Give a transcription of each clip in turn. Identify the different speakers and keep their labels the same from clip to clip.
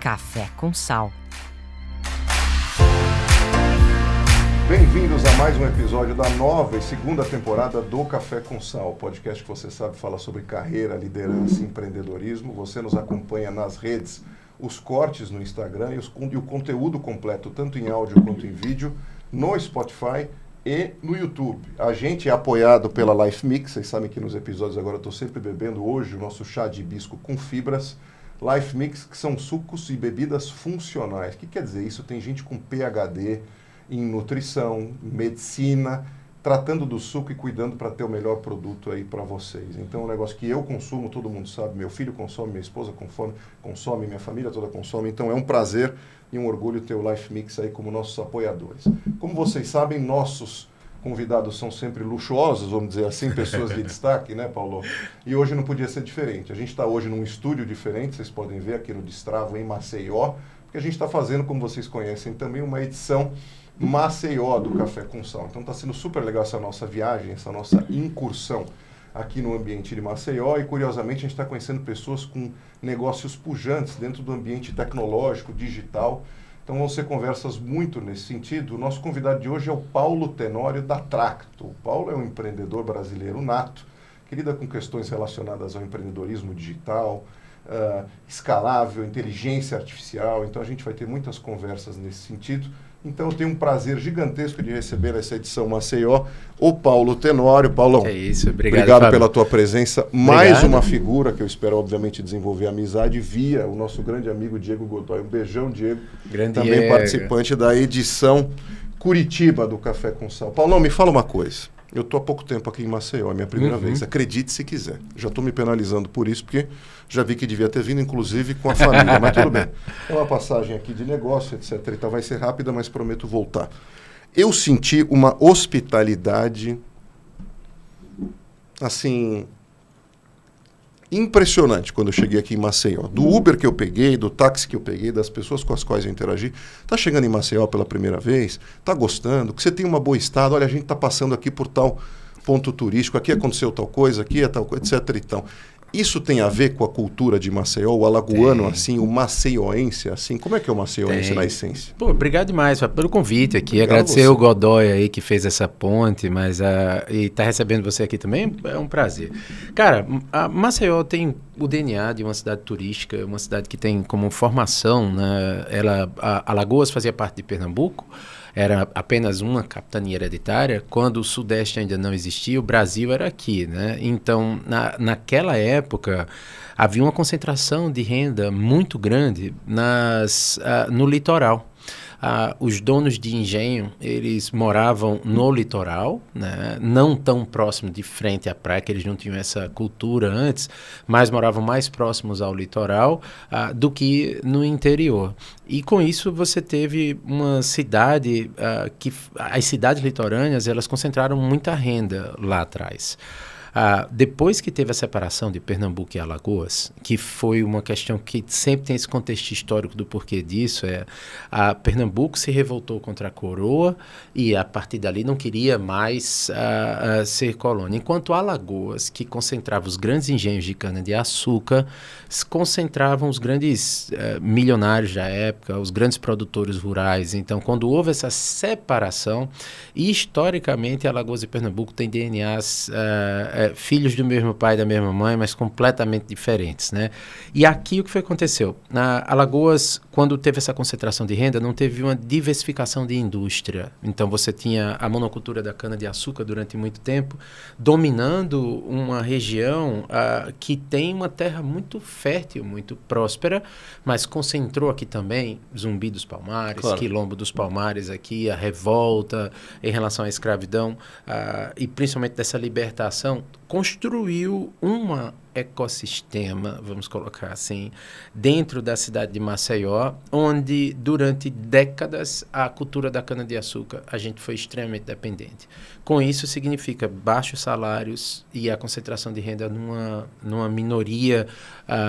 Speaker 1: Café com Sal.
Speaker 2: Bem-vindos a mais um episódio da nova e segunda temporada do Café com Sal, podcast que você sabe fala sobre carreira, liderança e empreendedorismo. Você nos acompanha nas redes, os cortes no Instagram e o conteúdo completo, tanto em áudio quanto em vídeo, no Spotify e no YouTube. A gente é apoiado pela Life Mix. Vocês sabem que nos episódios agora eu estou sempre bebendo hoje o nosso chá de hibisco com fibras. Life Mix, que são sucos e bebidas funcionais. O que quer dizer isso? Tem gente com PhD em nutrição, medicina, tratando do suco e cuidando para ter o melhor produto aí para vocês. Então, é um negócio que eu consumo, todo mundo sabe, meu filho consome, minha esposa consome, minha família toda consome. Então, é um prazer e um orgulho ter o Life Mix aí como nossos apoiadores. Como vocês sabem, nossos convidados são sempre luxuosos, vamos dizer assim, pessoas de destaque, né, Paulo? E hoje não podia ser diferente. A gente está hoje num estúdio diferente, vocês podem ver aqui no Destravo, em Maceió, porque a gente está fazendo, como vocês conhecem, também uma edição Maceió do Café com Sal. Então está sendo super legal essa nossa viagem, essa nossa incursão aqui no ambiente de Maceió, e curiosamente a gente está conhecendo pessoas com negócios pujantes dentro do ambiente tecnológico, digital. Então vão ser conversas muito nesse sentido. O nosso convidado de hoje é o Paulo Tenório da Tracto. O Paulo é um empreendedor brasileiro nato, que lida com questões relacionadas ao empreendedorismo digital, escalável, inteligência artificial. Então a gente vai ter muitas conversas nesse sentido. Então, eu tenho um prazer gigantesco de receber essa edição Maceió, o Paulo Tenório. Paulão,
Speaker 3: é isso, obrigado
Speaker 2: pela tua presença. Mais uma figura que eu espero, obviamente, desenvolver amizade via o nosso grande amigo Diego Godoy. Um beijão, Diego.
Speaker 3: Grande
Speaker 2: também
Speaker 3: Diego.
Speaker 2: Participante da edição Curitiba do Café com Sal. Paulão, me fala uma coisa. Eu estou há pouco tempo aqui em Maceió, é minha primeira vez. Acredite se quiser. Já estou me penalizando por isso, porque já vi que devia ter vindo, inclusive, com a família. Mas tudo bem. É uma passagem aqui de negócio, etc. E tal. Vai ser rápida, mas prometo voltar. Eu senti uma hospitalidade, assim, impressionante quando eu cheguei aqui em Maceió. Do Uber que eu peguei, do táxi que eu peguei, das pessoas com as quais eu interagi. Tá chegando em Maceió pela primeira vez? Tá gostando? Que você tem uma boa estada? Olha, a gente tá passando aqui por tal ponto turístico, aqui aconteceu tal coisa, aqui é tal coisa, etc. e tal. Isso tem a ver com a cultura de Maceió, o alagoano, assim, o maceioense, assim? Como é que é o maceioense na essência?
Speaker 3: Pô, obrigado demais pelo convite aqui.
Speaker 2: Obrigado
Speaker 3: agradecer o Godoy aí que fez essa ponte, e tá recebendo você aqui também, é um prazer. Cara, a Maceió tem o DNA de uma cidade turística, uma cidade que tem como formação, né, Alagoas fazia parte de Pernambuco, era apenas uma capitania hereditária. Quando o Sudeste ainda não existia, o Brasil era aqui, né? Então, naquela época, havia uma concentração de renda muito grande no litoral. Os donos de engenho, eles moravam no litoral, né? Não tão próximo de frente à praia, que eles não tinham essa cultura antes, mas moravam mais próximos ao litoral do que no interior. E com isso você teve uma cidade as cidades litorâneas, elas concentraram muita renda lá atrás. Depois que teve a separação de Pernambuco e Alagoas, que foi uma questão que sempre tem esse contexto histórico do porquê disso, Pernambuco se revoltou contra a coroa e a partir dali não queria mais ser colônia. Enquanto Alagoas, que concentrava os grandes engenhos de cana-de-açúcar, concentravam os grandes milionários da época, os grandes produtores rurais. Então, quando houve essa separação, historicamente Alagoas e Pernambuco têm DNAs filhos do mesmo pai e da mesma mãe, mas completamente diferentes, né? E aqui o que aconteceu? Na Alagoas, quando teve essa concentração de renda, não teve uma diversificação de indústria. Então você tinha a monocultura da cana-de-açúcar durante muito tempo, dominando uma região que tem uma terra muito fértil, muito próspera, mas concentrou aqui também Zumbi dos Palmares, claro, Quilombo dos Palmares aqui, a revolta em relação à escravidão e principalmente dessa libertação, construiu um ecossistema, vamos colocar assim, dentro da cidade de Maceió, onde durante décadas a cultura da cana-de-açúcar a gente foi extremamente dependente. Com isso significa baixos salários e a concentração de renda numa minoria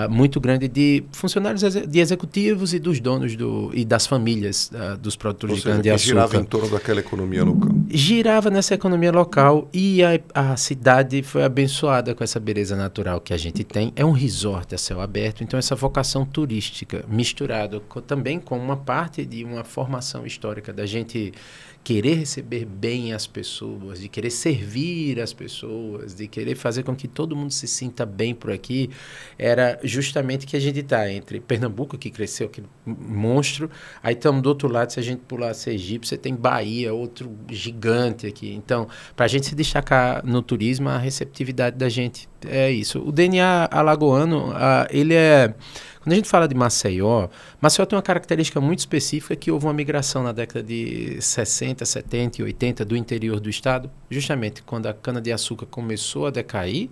Speaker 3: muito grande de funcionários de executivos e dos donos e das famílias dos produtores de cana-de-açúcar.
Speaker 2: Girava em torno daquela economia local.
Speaker 3: Girava nessa economia local e a cidade foi abençoada com essa beleza natural que a gente tem é um resort a céu aberto, então essa vocação turística misturado também com uma parte de uma formação histórica da gente querer receber bem as pessoas, de querer servir as pessoas, de querer fazer com que todo mundo se sinta bem por aqui, era justamente que a gente está entre Pernambuco, que cresceu aquele monstro, aí estamos do outro lado, se a gente pular Sergipe, você tem Bahia, outro gigante aqui. Então, para a gente se destacar no turismo, a receptividade da gente é isso. O DNA alagoano, ele é... Quando a gente fala de Maceió, Maceió tem uma característica muito específica que houve uma migração na década de 60, 70 e 80 do interior do estado, justamente quando a cana-de-açúcar começou a decair,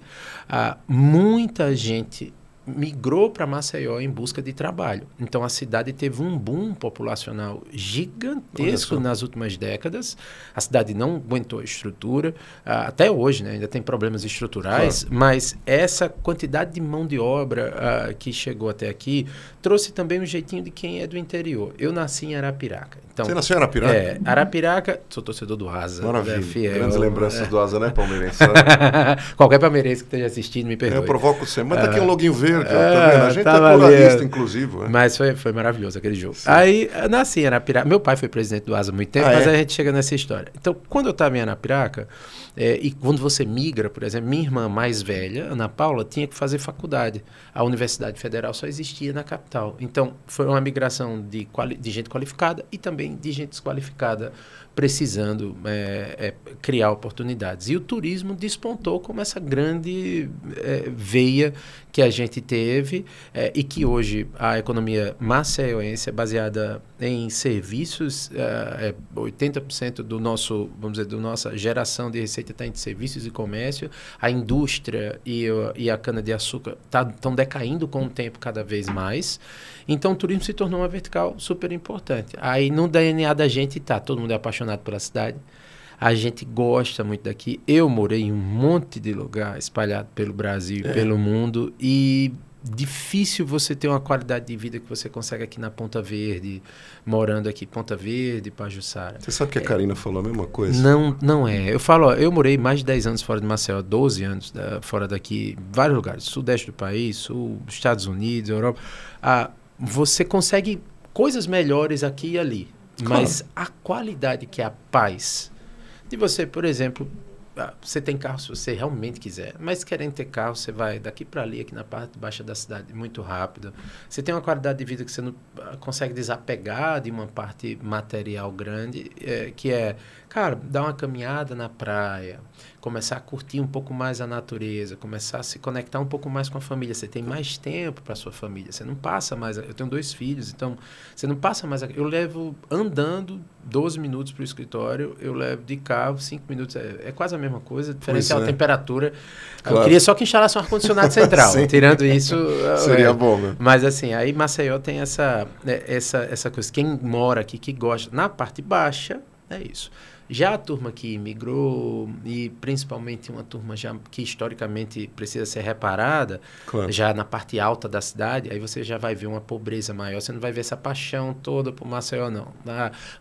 Speaker 3: muita gente migrou para Maceió em busca de trabalho. Então a cidade teve um boom populacional gigantesco nas últimas décadas. A cidade não aguentou a estrutura, até hoje, né, ainda tem problemas estruturais, claro. Mas essa quantidade de mão de obra que chegou até aqui trouxe também um jeitinho de quem é do interior. Eu nasci em Arapiraca. Então,
Speaker 2: você nasceu em Arapiraca?
Speaker 3: É, Arapiraca, sou torcedor do Asa.
Speaker 2: Maravilha,
Speaker 3: fiel,
Speaker 2: grandes lembranças do Asa, né, palmeirense?
Speaker 3: Qualquer palmeirense que esteja assistindo, me perdoe.
Speaker 2: Eu provoco sempre, mas tá aqui um loguinho verde. Tá vendo? A gente é pluralista, inclusive. Né?
Speaker 3: Mas foi maravilhoso aquele jogo. Sim. Aí, eu nasci em Arapiraca. Meu pai foi presidente do Asa há muito tempo, mas aí a gente chega nessa história. Então, quando eu estava em Arapiraca, e quando você migra, por exemplo, minha irmã mais velha, Ana Paula, tinha que fazer faculdade. A Universidade Federal só existia na capital. Então, foi uma migração de gente qualificada e também de gente desqualificada, precisando criar oportunidades. E o turismo despontou como essa grande veia que a gente teve e que hoje a economia maceioense é baseada em serviços, 80% do nosso, vamos dizer, da nossa geração de receita está em serviços e comércio. A indústria e a cana-de-açúcar estão decaindo com o tempo cada vez mais. Então o turismo se tornou uma vertical super importante. Aí no DNA da gente todo mundo é apaixonado pela cidade. A gente gosta muito daqui. Eu morei em um monte de lugar espalhado pelo Brasil e pelo mundo. E difícil você ter uma qualidade de vida que você consegue aqui na Ponta Verde, morando aqui Ponta Verde, Pajuçara.
Speaker 2: Você sabe que a Karina falou a mesma coisa?
Speaker 3: Não é. Eu falo, eu morei mais de 10 anos fora de Maceió, 12 anos fora daqui, vários lugares. Sudeste do país, sul, Estados Unidos, Europa. Você consegue coisas melhores aqui e ali. Claro. Mas a qualidade que é a paz de você, por exemplo, você tem carro se você realmente quiser, mas querendo ter carro, você vai daqui para ali, aqui na parte baixa da cidade, muito rápido. Você tem uma qualidade de vida que você não consegue desapegar de uma parte material grande, que é, cara, dar uma caminhada na praia, começar a curtir um pouco mais a natureza, começar a se conectar um pouco mais com a família. Você tem mais tempo para sua família. Você não passa mais... Eu tenho 2 filhos, então você não passa mais... Eu levo andando 12 minutos para o escritório, eu levo de carro 5 minutos. É quase a mesma coisa, diferencial a temperatura. Claro. Eu queria só que instalasse um ar-condicionado central. Tirando isso...
Speaker 2: Seria bom, né?
Speaker 3: Mas assim, aí Maceió tem essa coisa. Quem mora aqui, que gosta, na parte baixa, é isso. Já a turma que migrou, e principalmente uma turma já que historicamente precisa ser reparada, claro. Já na parte alta da cidade, aí você já vai ver uma pobreza maior, você não vai ver essa paixão toda por Maceió, não.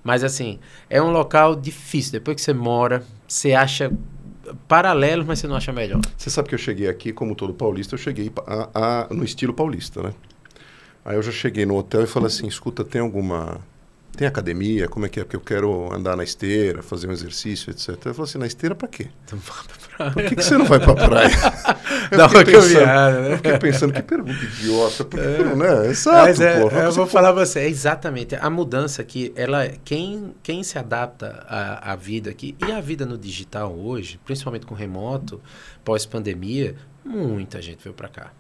Speaker 3: Mas assim, é um local difícil, depois que você mora, você acha paralelo, mas você não acha melhor.
Speaker 2: Você sabe que eu cheguei aqui, como todo paulista, eu cheguei no estilo paulista, né? Aí eu já cheguei no hotel e falei assim, escuta, tem academia? Como é que é? Porque eu quero andar na esteira, fazer um exercício, etc. Eu falei assim, na esteira pra quê? Por que você não vai pra praia?
Speaker 3: Dá uma caminhada, né?
Speaker 2: Eu fiquei pensando, que pergunta idiota. Porque, né? Exato, porra.
Speaker 3: Eu vou falar pra você, exatamente. A mudança aqui, quem se adapta à vida aqui, e a vida no digital hoje, principalmente com remoto, pós-pandemia, muita gente veio pra cá.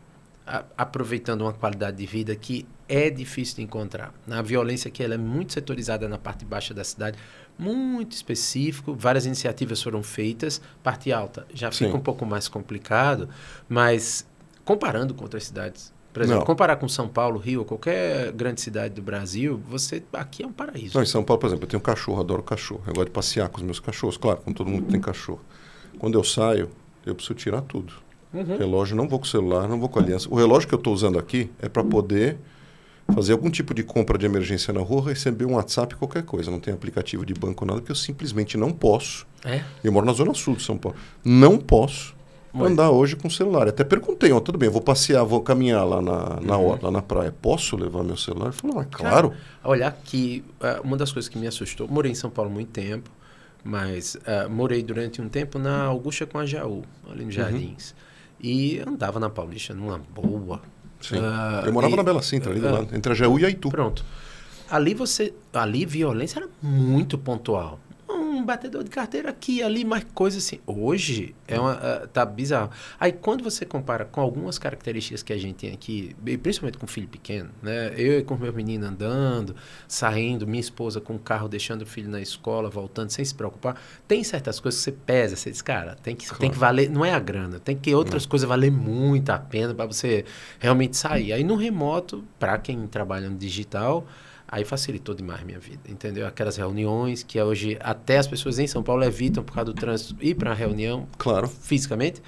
Speaker 3: Aproveitando uma qualidade de vida que é difícil de encontrar. A violência aqui ela é muito setorizada na parte baixa da cidade, muito específico, várias iniciativas foram feitas, parte alta já fica um pouco mais complicado, mas comparando com outras cidades, por exemplo, comparar com São Paulo, Rio, ou qualquer grande cidade do Brasil, aqui é um paraíso.
Speaker 2: Não, em São Paulo, por exemplo, eu tenho cachorro, adoro cachorro, eu gosto de passear com os meus cachorros, claro, como todo mundo tem cachorro. Quando eu saio, eu preciso tirar tudo. Relógio, não vou com celular, não vou com aliança. O relógio que eu estou usando aqui é para poder fazer algum tipo de compra de emergência na rua, receber um WhatsApp, qualquer coisa. Não tem aplicativo de banco, nada, porque eu simplesmente não posso. Eu moro na zona sul de São Paulo. Não posso andar hoje com o celular. Até perguntei, tudo bem, vou passear, vou caminhar lá lá na praia. Posso levar meu celular? Ele falou, claro.
Speaker 3: Cara, olha aqui, uma das coisas que me assustou, morei em São Paulo muito tempo, mas morei durante um tempo na Augusta com a Jaú, ali nos Jardins. E andava na Paulista numa boa.
Speaker 2: Sim. Eu morava na Bela Sintra, ali do lado, entre a Jaú e a Itu.
Speaker 3: Pronto. Ali violência era muito pontual. Um batedor de carteira aqui, ali, mais coisa assim. Hoje tá bizarro. Aí quando você compara com algumas características que a gente tem aqui, principalmente com filho pequeno, né? Eu com meu menino andando, saindo, minha esposa com o carro, deixando o filho na escola, voltando, sem se preocupar. Tem certas coisas que você pesa, você diz, cara, tem que valer, não é a grana, tem que outras coisas valer muito a pena para você realmente sair. Aí no remoto, para quem trabalha no digital, aí facilitou demais a minha vida, entendeu? Aquelas reuniões que hoje até as pessoas em São Paulo evitam por causa do trânsito ir para uma reunião fisicamente,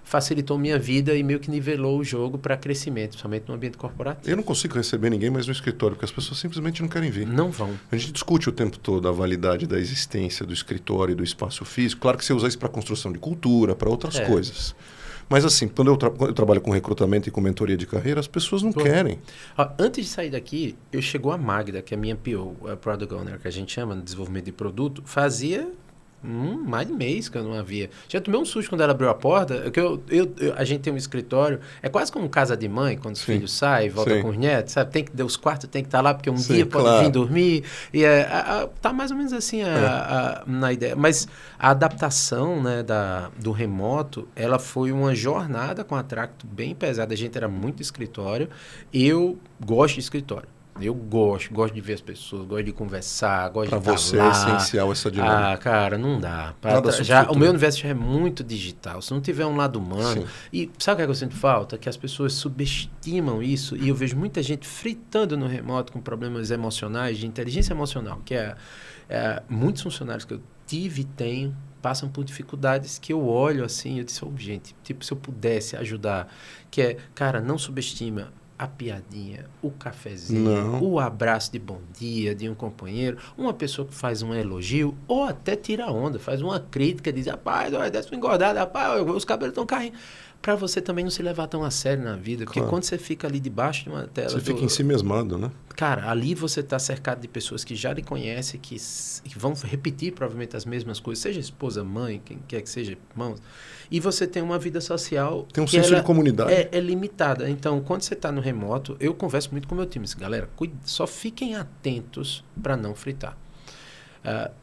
Speaker 3: facilitou minha vida e meio que nivelou o jogo para crescimento, principalmente no ambiente corporativo.
Speaker 2: Eu não consigo receber ninguém mais no escritório, porque as pessoas simplesmente não querem vir.
Speaker 3: Não vão.
Speaker 2: A gente discute o tempo todo a validade da existência do escritório e do espaço físico. Claro que você usa isso para construção de cultura, para outras coisas. Mas assim, quando eu trabalho com recrutamento e com mentoria de carreira, as pessoas não querem.
Speaker 3: Antes de sair daqui, chegou a Magda, que é a minha PO, a Product Owner, que a gente chama, no desenvolvimento de produto, fazia mais de mês que eu não havia. Já tomei um susto quando ela abriu a porta, que a gente tem um escritório, é quase como casa de mãe, quando os filhos saem, voltam com os netos, sabe? Os quartos tem que estar lá, porque dia pode vir dormir. E tá mais ou menos assim na ideia. Mas a adaptação, né, do remoto, ela foi uma jornada com a Tracto bem pesada. A gente era muito escritório. Eu gosto de escritório. Eu gosto de ver as pessoas, gosto de conversar, gosto de estar lá. Para você
Speaker 2: é essencial essa dinâmica.
Speaker 3: Cara, não dá. O meu universo já é muito digital. Se não tiver um lado humano... E sabe o que eu sinto falta? Que as pessoas subestimam isso. E eu vejo muita gente fritando no remoto com problemas emocionais, de inteligência emocional, que muitos funcionários que eu tive e tenho passam por dificuldades que eu olho assim, eu disse, gente, tipo, se eu pudesse ajudar, cara, não subestima a piadinha, o cafezinho, o abraço de bom dia de um companheiro, uma pessoa que faz um elogio ou até tira onda, faz uma crítica, diz, rapaz, olha, desce uma engordada, rapaz, os cabelos estão caindo. Para você também não se levar tão a sério na vida, porque quando você fica ali debaixo de uma tela...
Speaker 2: Você fica em si mesmado, né?
Speaker 3: Cara, ali você está cercado de pessoas que já lhe conhecem, que vão repetir provavelmente as mesmas coisas, seja esposa, mãe, quem quer que seja, irmãos. E você tem uma vida social...
Speaker 2: Tem um senso de comunidade.
Speaker 3: É limitada. Então, quando você está no remoto, eu converso muito com o meu time. Galera, só fiquem atentos para não fritar.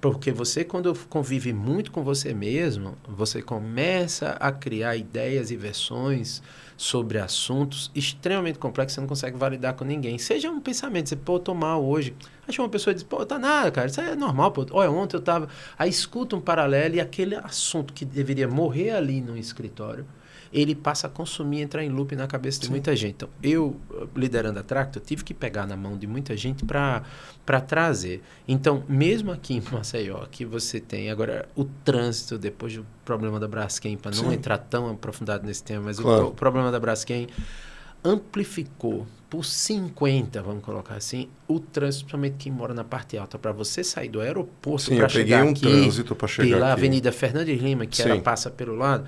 Speaker 3: Porque você, quando convive muito com você mesmo, você começa a criar ideias e versões sobre assuntos extremamente complexos que você não consegue validar com ninguém. Seja um pensamento, você, tô mal hoje. Aí uma pessoa diz, tá nada, cara, isso aí é normal, olha, ontem eu tava... Aí escuta um paralelo e aquele assunto que deveria morrer ali no escritório, ele passa a consumir, entrar em loop na cabeça de muita gente. Então, eu, liderando a Tracto, eu tive que pegar na mão de muita gente para trazer. Então, mesmo aqui em Maceió, que você tem agora o trânsito, depois do problema da Braskem, para não entrar tão aprofundado nesse tema, mas o problema da Braskem amplificou por 50, vamos colocar assim, o trânsito, principalmente quem mora na parte alta. Para você sair do aeroporto para chegar aqui,
Speaker 2: trânsito para chegar
Speaker 3: pela
Speaker 2: aqui.
Speaker 3: Avenida Fernandes Lima, que ela passa pelo lado,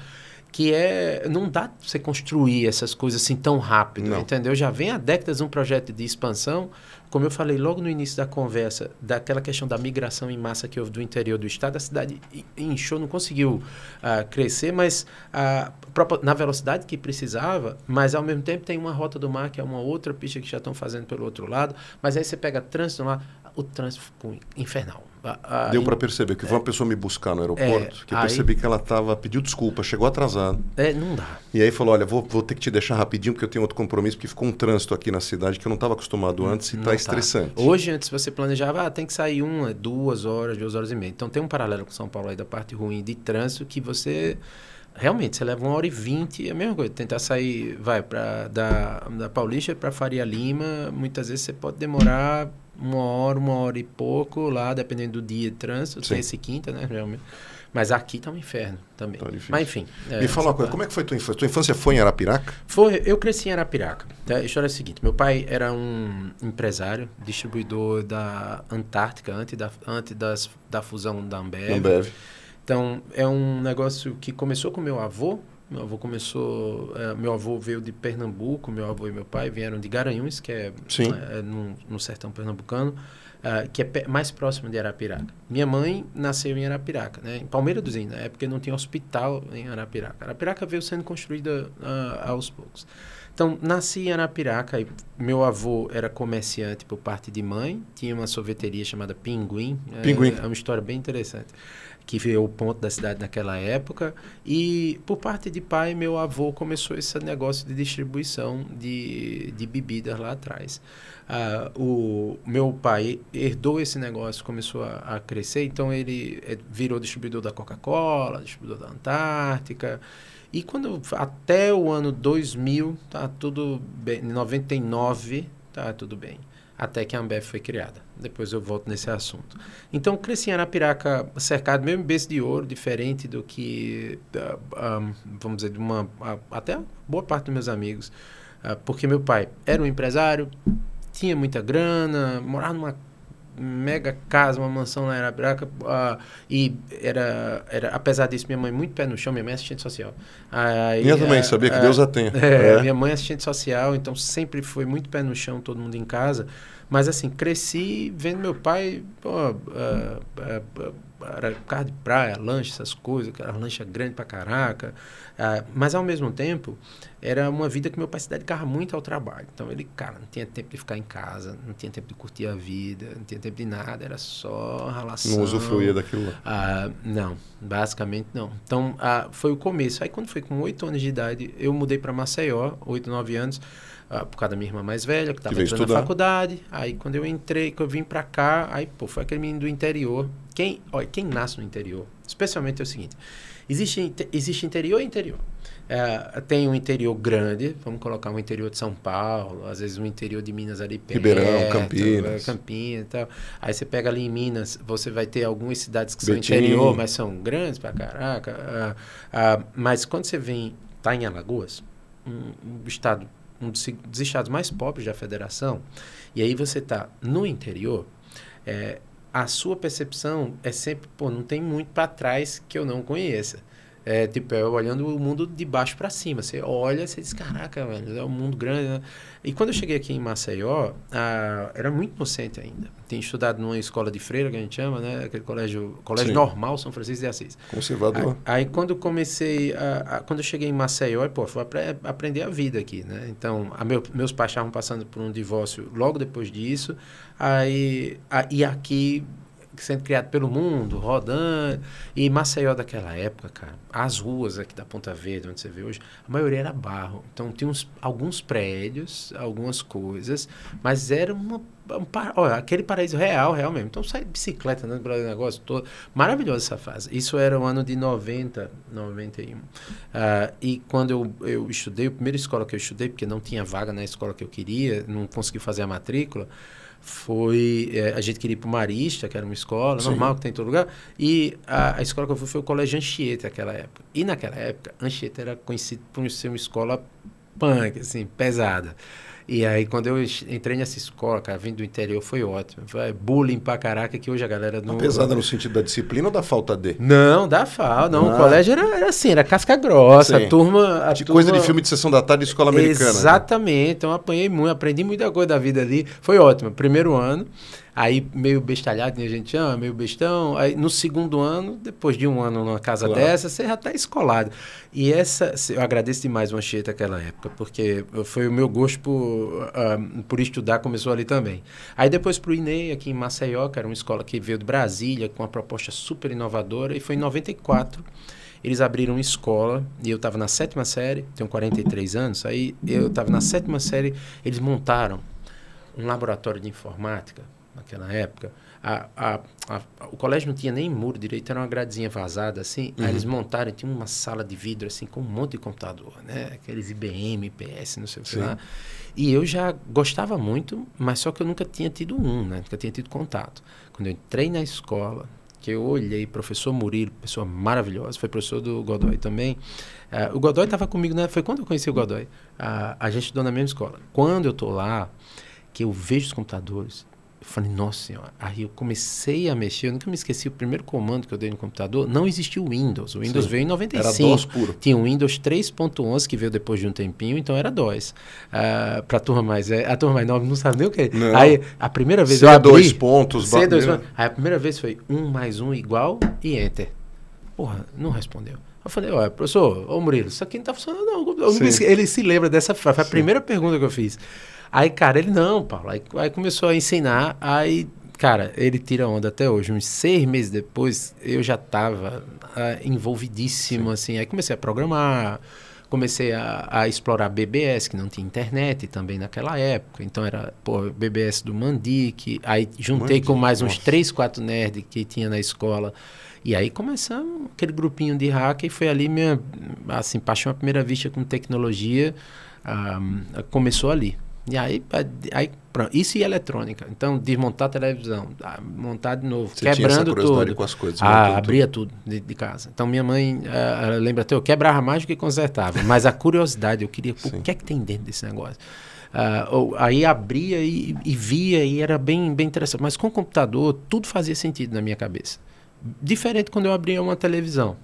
Speaker 3: não dá para você construir essas coisas assim tão rápido, entendeu? Já vem há décadas um projeto de expansão, como eu falei logo no início da conversa, daquela questão da migração em massa que houve do interior do estado, a cidade inchou, não conseguiu crescer, mas na velocidade que precisava, mas ao mesmo tempo tem uma rota do mar, que é uma outra pista que já estão fazendo pelo outro lado, mas aí você pega trânsito lá, o trânsito ficou infernal.
Speaker 2: Deu para perceber que foi uma pessoa me buscar no aeroporto, que eu percebi que ela pediu desculpa, chegou atrasada.
Speaker 3: Não dá.
Speaker 2: E aí falou, olha, vou ter que te deixar rapidinho, porque eu tenho outro compromisso, porque ficou um trânsito aqui na cidade que eu não estava acostumado antes e está estressante.
Speaker 3: Hoje, antes você planejava, tem que sair 2 horas, 2 horas e meia. Então tem um paralelo com São Paulo aí da parte ruim de trânsito que você... Realmente, você leva 1h20, é a mesma coisa. Tentar sair, da Paulista para Faria Lima, muitas vezes você pode demorar 1 hora e pouco lá, dependendo do dia de trânsito. Tem esse quinta, né, realmente. Mas aqui tá um inferno também. Tá difícil. Mas enfim.
Speaker 2: Me fala uma coisa, como é que foi tua infância? Tua infância foi em Arapiraca?
Speaker 3: Eu cresci em Arapiraca. A história é a seguinte, meu pai era um empresário, distribuidor da Antártica, antes da fusão da Ambev. Então, é um negócio que começou com meu avô, Meu avô veio de Pernambuco, meu avô e meu pai vieram de Garanhuns, que é no sertão pernambucano, que é mais próximo de Arapiraca. Minha mãe nasceu em Arapiraca, né? Em Palmeira dos Índios, na época não tinha hospital em Arapiraca. Arapiraca veio sendo construída aos poucos. Então, nasci em Arapiraca, e meu avô era comerciante por parte de mãe, tinha uma sorveteria chamada Pinguim. É uma história bem interessante, que veio o ponto da cidade naquela época. E por parte de pai, meu avô começou esse negócio de distribuição de bebidas lá atrás. O meu pai herdou esse negócio, começou a crescer, então ele virou distribuidor da Coca-Cola, distribuidor da Antártica. E até o ano 2000, tá tudo bem. Em 99, tá tudo bem. Até que a Ambev foi criada. Depois eu volto nesse assunto. Então, cresci em Arapiraca, cercado mesmo em berço de ouro, diferente do que, vamos dizer, até boa parte dos meus amigos. Porque meu pai era um empresário, tinha muita grana, morava numa mega casa, uma mansão lá em Arapiraca, e era, apesar disso, minha mãe muito pé no chão, minha mãe é assistente social.
Speaker 2: Minha também, sabia que Deus a tenha.
Speaker 3: Minha mãe é assistente social, então sempre foi muito pé no chão, todo mundo em casa. Mas assim, cresci vendo meu pai, era carro de praia, lanche, essas coisas, aquela lancha grande pra caraca. Mas ao mesmo tempo, era uma vida que meu pai se dedicava muito ao trabalho. Então ele, cara, não tinha tempo de ficar em casa, não tinha tempo de curtir a vida, não tinha tempo de nada, era só relação.
Speaker 2: Não usufruía daquilo
Speaker 3: lá? Não, basicamente não. Então foi o começo. Aí quando foi com 8 anos de idade, eu mudei para Maceió, 8, 9 anos, por causa da minha irmã mais velha, que estava entrando na faculdade. Aí quando eu entrei, que eu vim para cá, aí foi aquele menino do interior. Quem nasce no interior, especialmente é o seguinte, existe interior e interior. Tem um interior grande, vamos colocar um interior de São Paulo, às vezes um interior de Minas ali perto.
Speaker 2: Ribeirão, Campinas
Speaker 3: e tal. Aí você pega ali em Minas, você vai ter algumas cidades que são interior, mas são grandes pra caraca. Mas quando você tá em Alagoas, um dos estados mais pobres da federação, e aí você tá no interior, a sua percepção é sempre, não tem muito para trás que eu não conheça. Olhando o mundo de baixo para cima. Você olha, você diz, caraca, velho, é um mundo grande, né? E quando eu cheguei aqui em Maceió, era muito inocente ainda. Tinha estudado numa escola de freira, que a gente chama, né? Aquele colégio Normal, São Francisco de Assis.
Speaker 2: Conservador.
Speaker 3: Aí quando eu comecei, quando eu cheguei em Maceió, fui aprender a vida aqui, né? Então, meus pais estavam passando por um divórcio logo depois disso. E aqui, sendo criado pelo mundo, rodando. E Maceió daquela época, cara, as ruas aqui da Ponta Verde, onde você vê hoje, a maioria era barro. Então tinha alguns prédios, algumas coisas, mas era aquele paraíso real mesmo. Então sai de bicicleta, andando pelo negócio todo. Maravilhosa essa fase. Isso era o ano de 90, 91. E quando eu estudei, a primeira escola que eu estudei, porque não tinha vaga na escola que eu queria, não consegui fazer a matrícula, a gente queria ir para o Marista, que era uma escola normal, que tem em todo lugar, e a escola que eu fui foi o Colégio Anchieta naquela época. E naquela época, Anchieta era conhecido por ser uma escola punk, assim, pesada. E aí, quando eu entrei nessa escola, cara, vindo do interior, foi ótimo. Foi bullying pra caraca, que hoje a galera não...
Speaker 2: Pesada no sentido da disciplina ou da falta de?
Speaker 3: Não, da falta. Não, o colégio era assim, era casca grossa. A turma...
Speaker 2: Coisa de filme de sessão da tarde de escola americana.
Speaker 3: Exatamente. Né? Então, aprendi muita coisa da vida ali. Foi ótimo. Primeiro ano, aí meio bestalhado, a gente chama, meio bestão. Aí no segundo ano, depois de um ano numa casa dessa, você já está escolado. E eu agradeço demais o Anchieta naquela época, porque foi o meu gosto por estudar, começou ali também. Aí depois para o INEI, aqui em Maceió, que era uma escola que veio de Brasília, com uma proposta super inovadora, e foi em 94, eles abriram uma escola, e eu estava na 7ª série, tenho 43 anos, aí eu estava na 7ª série, eles montaram um laboratório de informática, naquela época. O colégio não tinha nem muro direito, era uma gradezinha vazada, assim. Aí eles montaram, tinha uma sala de vidro, assim, com um monte de computador, né? Aqueles IBM, IPS, não sei o que lá. E eu já gostava muito, mas só que eu nunca tinha tido né? Nunca tinha tido contato. Quando eu entrei na escola, que eu olhei, professor Murilo, pessoa maravilhosa, foi professor do Godoy também. O Godoy estava comigo, né? Foi quando eu conheci o Godoy. A gente estudou na mesma escola. Quando eu estou lá, que eu vejo os computadores, Eu falei, nossa senhora. Aí eu comecei a mexer, eu nunca me esqueci, o primeiro comando que eu dei no computador, não existia o Windows. O Windows veio em 95.
Speaker 2: Era DOS puro.
Speaker 3: Tinha o Windows 3.11, que veio depois de um tempinho, então era DOS. Para a turma mais nova não sabe nem o que é. Aí a primeira vez eu abri...
Speaker 2: C2 pontos.
Speaker 3: C2 pontos. Aí a primeira vez foi 1 mais 1 igual e Enter. Porra, não respondeu. Eu falei, olha, professor, ô Murilo, isso aqui não tá funcionando não. Ele se lembra dessa... Foi a primeira pergunta que eu fiz. Aí, cara, ele, não, Paulo. Aí começou a ensinar, aí... Cara, ele tira onda até hoje. Uns 6 meses depois, eu já estava envolvidíssimo, assim. Aí comecei a programar, comecei a explorar BBS, que não tinha internet também naquela época. Então era, BBS do Mandic. Aí juntei com mais uns 3, 4 nerds que tinha na escola. E aí começamos aquele grupinho de hacker e foi ali minha, assim, paixão à primeira vista com tecnologia. Começou ali. E aí pronto. Isso e eletrônica. Então, desmontar a televisão, montar de novo,
Speaker 2: Você
Speaker 3: quebrando
Speaker 2: tinha essa
Speaker 3: tudo.
Speaker 2: Com as coisas,
Speaker 3: abria tudo de casa. Então, minha mãe, lembra até, eu quebrava mais do que consertava. Mas a curiosidade, eu queria, o que é que tem dentro desse negócio? Aí abria e via e era bem, bem interessante. Mas com o computador, tudo fazia sentido na minha cabeça. Diferente quando eu abria uma televisão.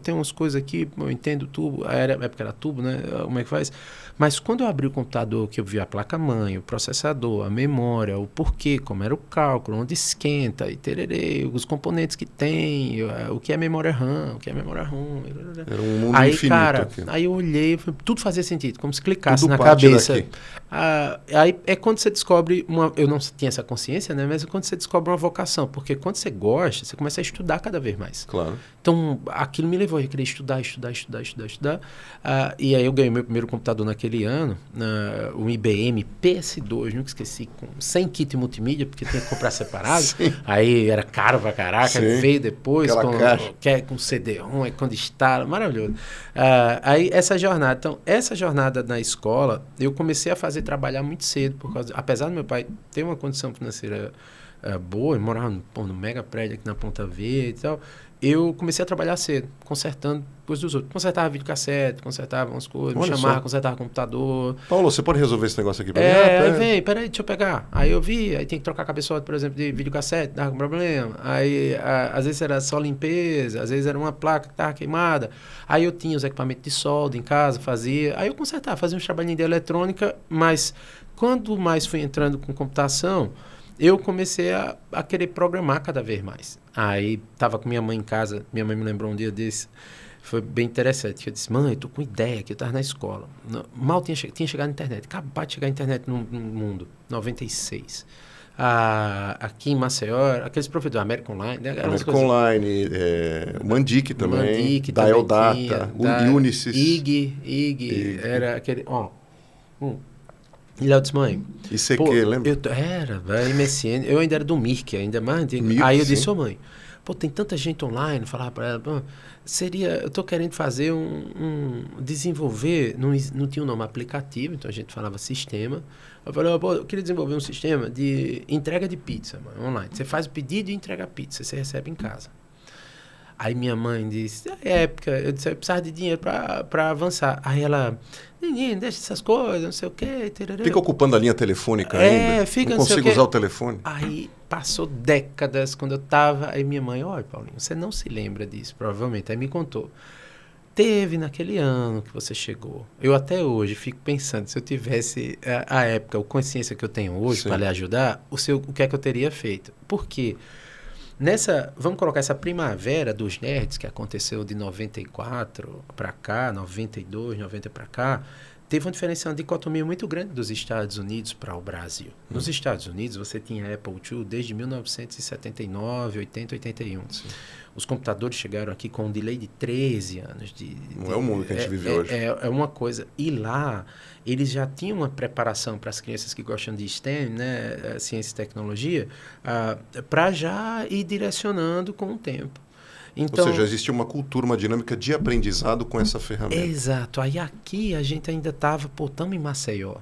Speaker 3: Tem umas coisas aqui, eu entendo tubo. Época era tubo, né? Como é que faz? Mas quando eu abri o computador, que eu vi a placa-mãe, o processador, a memória, o porquê, como era o cálculo, onde esquenta, e tererê, os componentes que tem, o que é memória RAM, o que é memória ROM.
Speaker 2: Era um mundo
Speaker 3: aí,
Speaker 2: infinito.
Speaker 3: Cara,
Speaker 2: aqui.
Speaker 3: Aí eu olhei, tudo fazia sentido, como se clicasse na cabeça. Aí é quando você descobre eu não tinha essa consciência, né? Mas é quando você descobre uma vocação, porque quando você gosta, você começa a estudar cada vez mais.
Speaker 2: Claro.
Speaker 3: Então, aquilo me levou a querer estudar. E aí eu ganhei meu primeiro computador naquele ano, um IBM PS2, nunca esqueci, sem kit multimídia, porque tinha que comprar separado. Aí era caro pra caraca, veio depois com CD-ROM, quando instala, maravilhoso. Aí essa jornada na escola, eu comecei a trabalhar muito cedo, apesar do meu pai ter uma condição financeira boa, ele morava no mega prédio aqui na Ponta Verde e tal, eu comecei a trabalhar cedo, consertando coisas dos outros. Consertava videocassete, consertava umas coisas, me chamava, consertava computador.
Speaker 2: Paulo, você pode resolver esse negócio aqui pra mim?
Speaker 3: Vem, peraí, deixa eu pegar. Aí eu vi, aí tem que trocar cabeçote, por exemplo, de videocassete, dava com problema. Aí, às vezes era só limpeza, às vezes era uma placa que estava queimada. Aí eu tinha os equipamentos de solda em casa, fazia. Aí eu consertava, fazia uns trabalhinhos de eletrônica, mas quando mais fui entrando com computação, eu comecei a querer programar cada vez mais. Aí, estava com minha mãe em casa, minha mãe me lembrou um dia desse, foi bem interessante. Eu disse, mãe, eu tô com ideia que eu estava na escola. Mal tinha chegado a internet, acabado de chegar a internet no mundo, 96. Aqui em Maceió, aqueles professores, América Online... Né,
Speaker 2: América Online, Mandic também, Dial Data, Unisys.
Speaker 3: IG, era aquele... E Léo disse, mãe...
Speaker 2: ICQ, lembra?
Speaker 3: Era, MSN. Eu ainda era do Mirk, ainda mais antigo. Aí eu disse, mãe, tem tanta gente online, falar para ela, eu tô querendo fazer desenvolver, não tinha o nome aplicativo, então a gente falava sistema. Eu falei, eu queria desenvolver um sistema de entrega de pizza, mãe, online. Você faz o pedido e entrega a pizza, você recebe em casa. Aí minha mãe disse, época, eu disse, eu precisava de dinheiro para avançar. Aí ela, ninguém deixa essas coisas, não sei o quê.
Speaker 2: Fica ocupando a linha telefônica ainda?
Speaker 3: Fica,
Speaker 2: não consigo usar o telefone.
Speaker 3: Aí passou décadas quando eu tava, aí minha mãe, olha, Paulinho, você não se lembra disso, provavelmente. Aí me contou. Teve naquele ano que você chegou. Eu até hoje fico pensando, se eu tivesse a época, a consciência que eu tenho hoje para lhe ajudar, o que é que eu teria feito? Por quê? Vamos colocar essa primavera dos nerds que aconteceu de 94 para cá, 92, 90 para cá, teve uma diferença, uma dicotomia muito grande dos Estados Unidos para o Brasil. Nos Estados Unidos, você tinha Apple II desde 1979, 80, 81. Sim. Os computadores chegaram aqui com um delay de 13 anos.
Speaker 2: Não é o mundo que a gente vive hoje.
Speaker 3: É uma coisa. E lá, eles já tinham uma preparação para as crianças que gostam de STEM, né, ciência e tecnologia, para já ir direcionando com o tempo. Então,
Speaker 2: ou seja, existia uma cultura, uma dinâmica de aprendizado com essa ferramenta.
Speaker 3: Exato. Aí aqui a gente ainda estava, estamos em Maceió.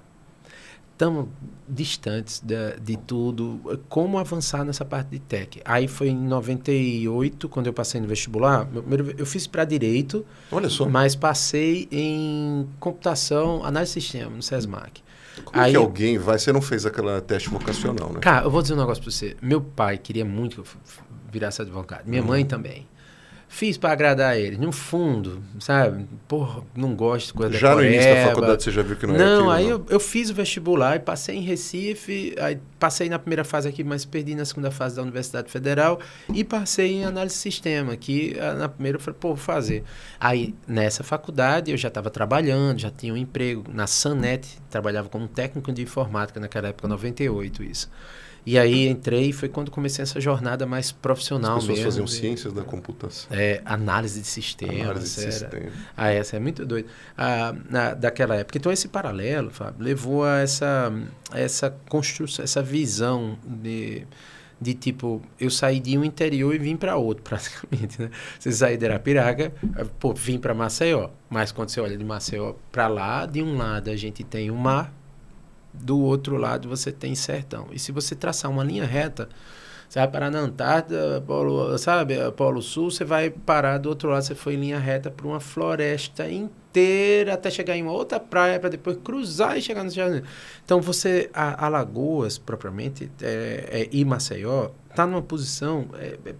Speaker 3: Estamos distantes de tudo. Como avançar nessa parte de tech? Aí foi em 98, quando eu passei no vestibular. Eu fiz para Direito,
Speaker 2: olha só,
Speaker 3: mas passei em Computação, Análise de Sistema, no SESMAC.
Speaker 2: Como que alguém vai... Você não fez aquela teste vocacional, né?
Speaker 3: Cara, eu vou dizer um negócio pra você. Meu pai queria muito que eu virasse advogado. Minha mãe também. Fiz para agradar ele. No fundo, sabe? Porra, não gosto de coisa da
Speaker 2: Já no início da faculdade você já viu que não era aquilo?
Speaker 3: Não, aí eu fiz o vestibular e passei em Recife, aí passei na primeira fase aqui, mas perdi na segunda fase da Universidade Federal e passei em análise de sistema, que na primeira eu falei, pô, vou fazer. Aí, nessa faculdade, eu já estava trabalhando, já tinha um emprego na Sanet, trabalhava como técnico de informática naquela época, 98 isso. E aí entrei, foi quando comecei essa jornada mais profissional mesmo.
Speaker 2: As pessoas faziam ciências da computação.
Speaker 3: Análise de sistemas.
Speaker 2: Análise de sistema.
Speaker 3: Essa é muito doida. Daquela época. Então, esse paralelo, Fábio, levou a essa construção, essa visão de tipo, eu saí de um interior e vim para outro, praticamente, né? Você saí de Arapiraca, pô, vim para Maceió. Mas quando você olha de Maceió para lá, de um lado a gente tem o mar, do outro lado você tem sertão. E se você traçar uma linha reta, você vai parar na Antártida, Polo Sul, você vai parar do outro lado, você foi em linha reta para uma floresta inteira, até chegar em uma outra praia, para depois cruzar e chegar no jardim. Então, Alagoas, propriamente, e Maceió, está numa posição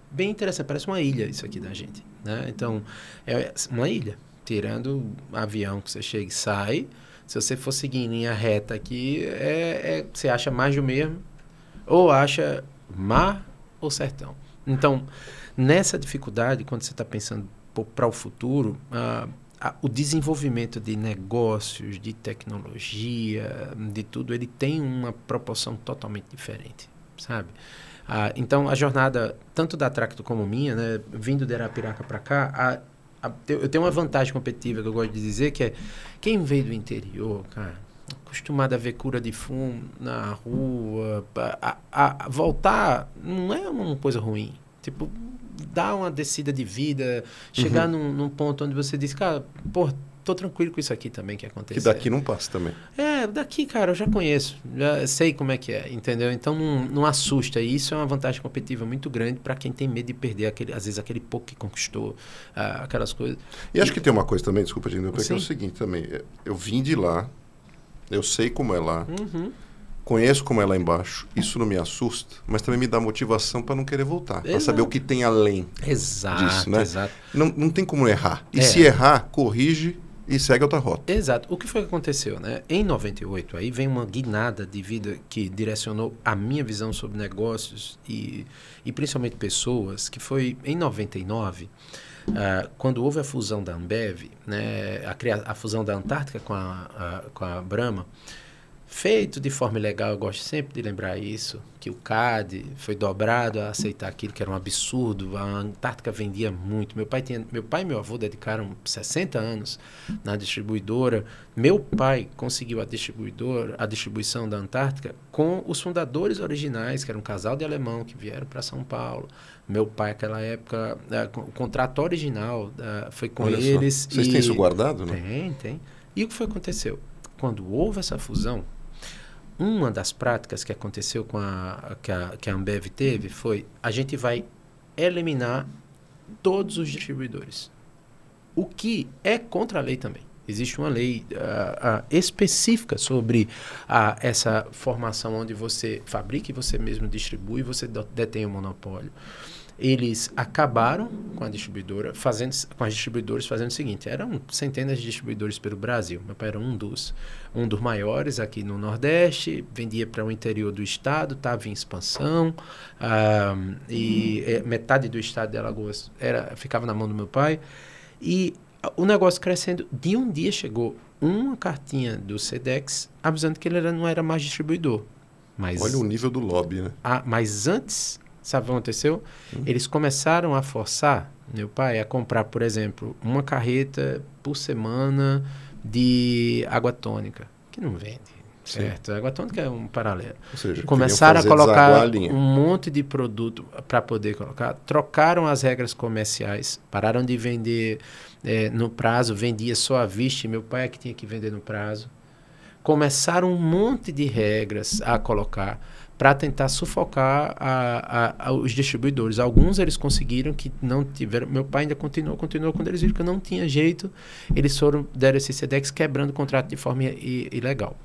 Speaker 3: bem interessante, parece uma ilha isso aqui da gente, né? Então, é uma ilha, tirando avião que você chega e sai. Se você for seguir em linha reta aqui, você acha mais do mesmo, ou acha mar ou sertão. Então, nessa dificuldade, quando você está pensando para o futuro, o desenvolvimento de negócios, de tecnologia, de tudo, ele tem uma proporção totalmente diferente, sabe? Então, a jornada, tanto da Tracto como minha, né, vindo de Arapiraca para cá, eu tenho uma vantagem competitiva que eu gosto de dizer, que é quem veio do interior, cara, acostumado a ver cura de fumo na rua, voltar não é uma coisa ruim. Tipo, dar uma descida de vida, chegar num ponto onde você diz, cara, pô, tô tranquilo com isso aqui também que aconteceu.
Speaker 2: Que daqui não passa também.
Speaker 3: Daqui, cara, eu já conheço, já sei como é que é, entendeu? Então não assusta. E isso é uma vantagem competitiva muito grande para quem tem medo de perder, às vezes, aquele pouco que conquistou, aquelas coisas.
Speaker 2: E acho que tem uma coisa também, desculpa, Gino, porque é o seguinte também, eu vim de lá, eu sei como é lá, conheço como é lá embaixo, isso não me assusta, mas também me dá motivação para não querer voltar, para saber o que tem além disso, né?
Speaker 3: Exato.
Speaker 2: Não tem como errar. E se errar, corrige e segue outra rota.
Speaker 3: Exato. O que foi que aconteceu, né? Em 98, aí vem uma guinada de vida que direcionou a minha visão sobre negócios e principalmente pessoas, que foi em 99, quando houve a fusão da Ambev, né, a fusão da Antártica com a Brahma, feito de forma ilegal, eu gosto sempre de lembrar isso, que o CAD foi dobrado a aceitar aquilo que era um absurdo, a Antártica vendia muito. Meu pai e meu avô dedicaram 60 anos na distribuidora. Meu pai conseguiu a distribuição da Antártica com os fundadores originais, que era um casal de alemão que vieram para São Paulo. Meu pai, naquela época, o contrato original foi com eles.
Speaker 2: Vocês têm isso guardado,
Speaker 3: né? Tem. E o que foi que aconteceu? Quando houve essa fusão, uma das práticas que aconteceu que a Ambev teve foi: a gente vai eliminar todos os distribuidores. O que é contra a lei também. Existe uma lei específica sobre essa formação onde você fabrica e você mesmo distribui, você detém o monopólio. Eles acabaram com as distribuidoras fazendo o seguinte: eram centenas de distribuidores pelo Brasil. Meu pai era um dos maiores aqui no Nordeste, vendia para o interior do estado, estava em expansão, metade do estado de Alagoas ficava na mão do meu pai. E o negócio crescendo, de um dia chegou uma cartinha do Sedex avisando que ele não era mais distribuidor.
Speaker 2: Olha o nível do lobby, né?
Speaker 3: Mas antes... Sabe o que aconteceu? Eles começaram a forçar meu pai a comprar, por exemplo, uma carreta por semana de água tônica, que não vende, certo? A água tônica é um paralelo.
Speaker 2: Ou seja,
Speaker 3: começaram a colocar um monte de produto para poder colocar, trocaram as regras comerciais, pararam de vender no prazo, vendia só à vista, e meu pai é que tinha que vender no prazo. Começaram um monte de regras a colocar para tentar sufocar os distribuidores. Alguns eles conseguiram que não tiveram. Meu pai ainda continuou. Quando eles viram que eu não tinha jeito, eles deram esse SEDEX quebrando o contrato de forma ilegal.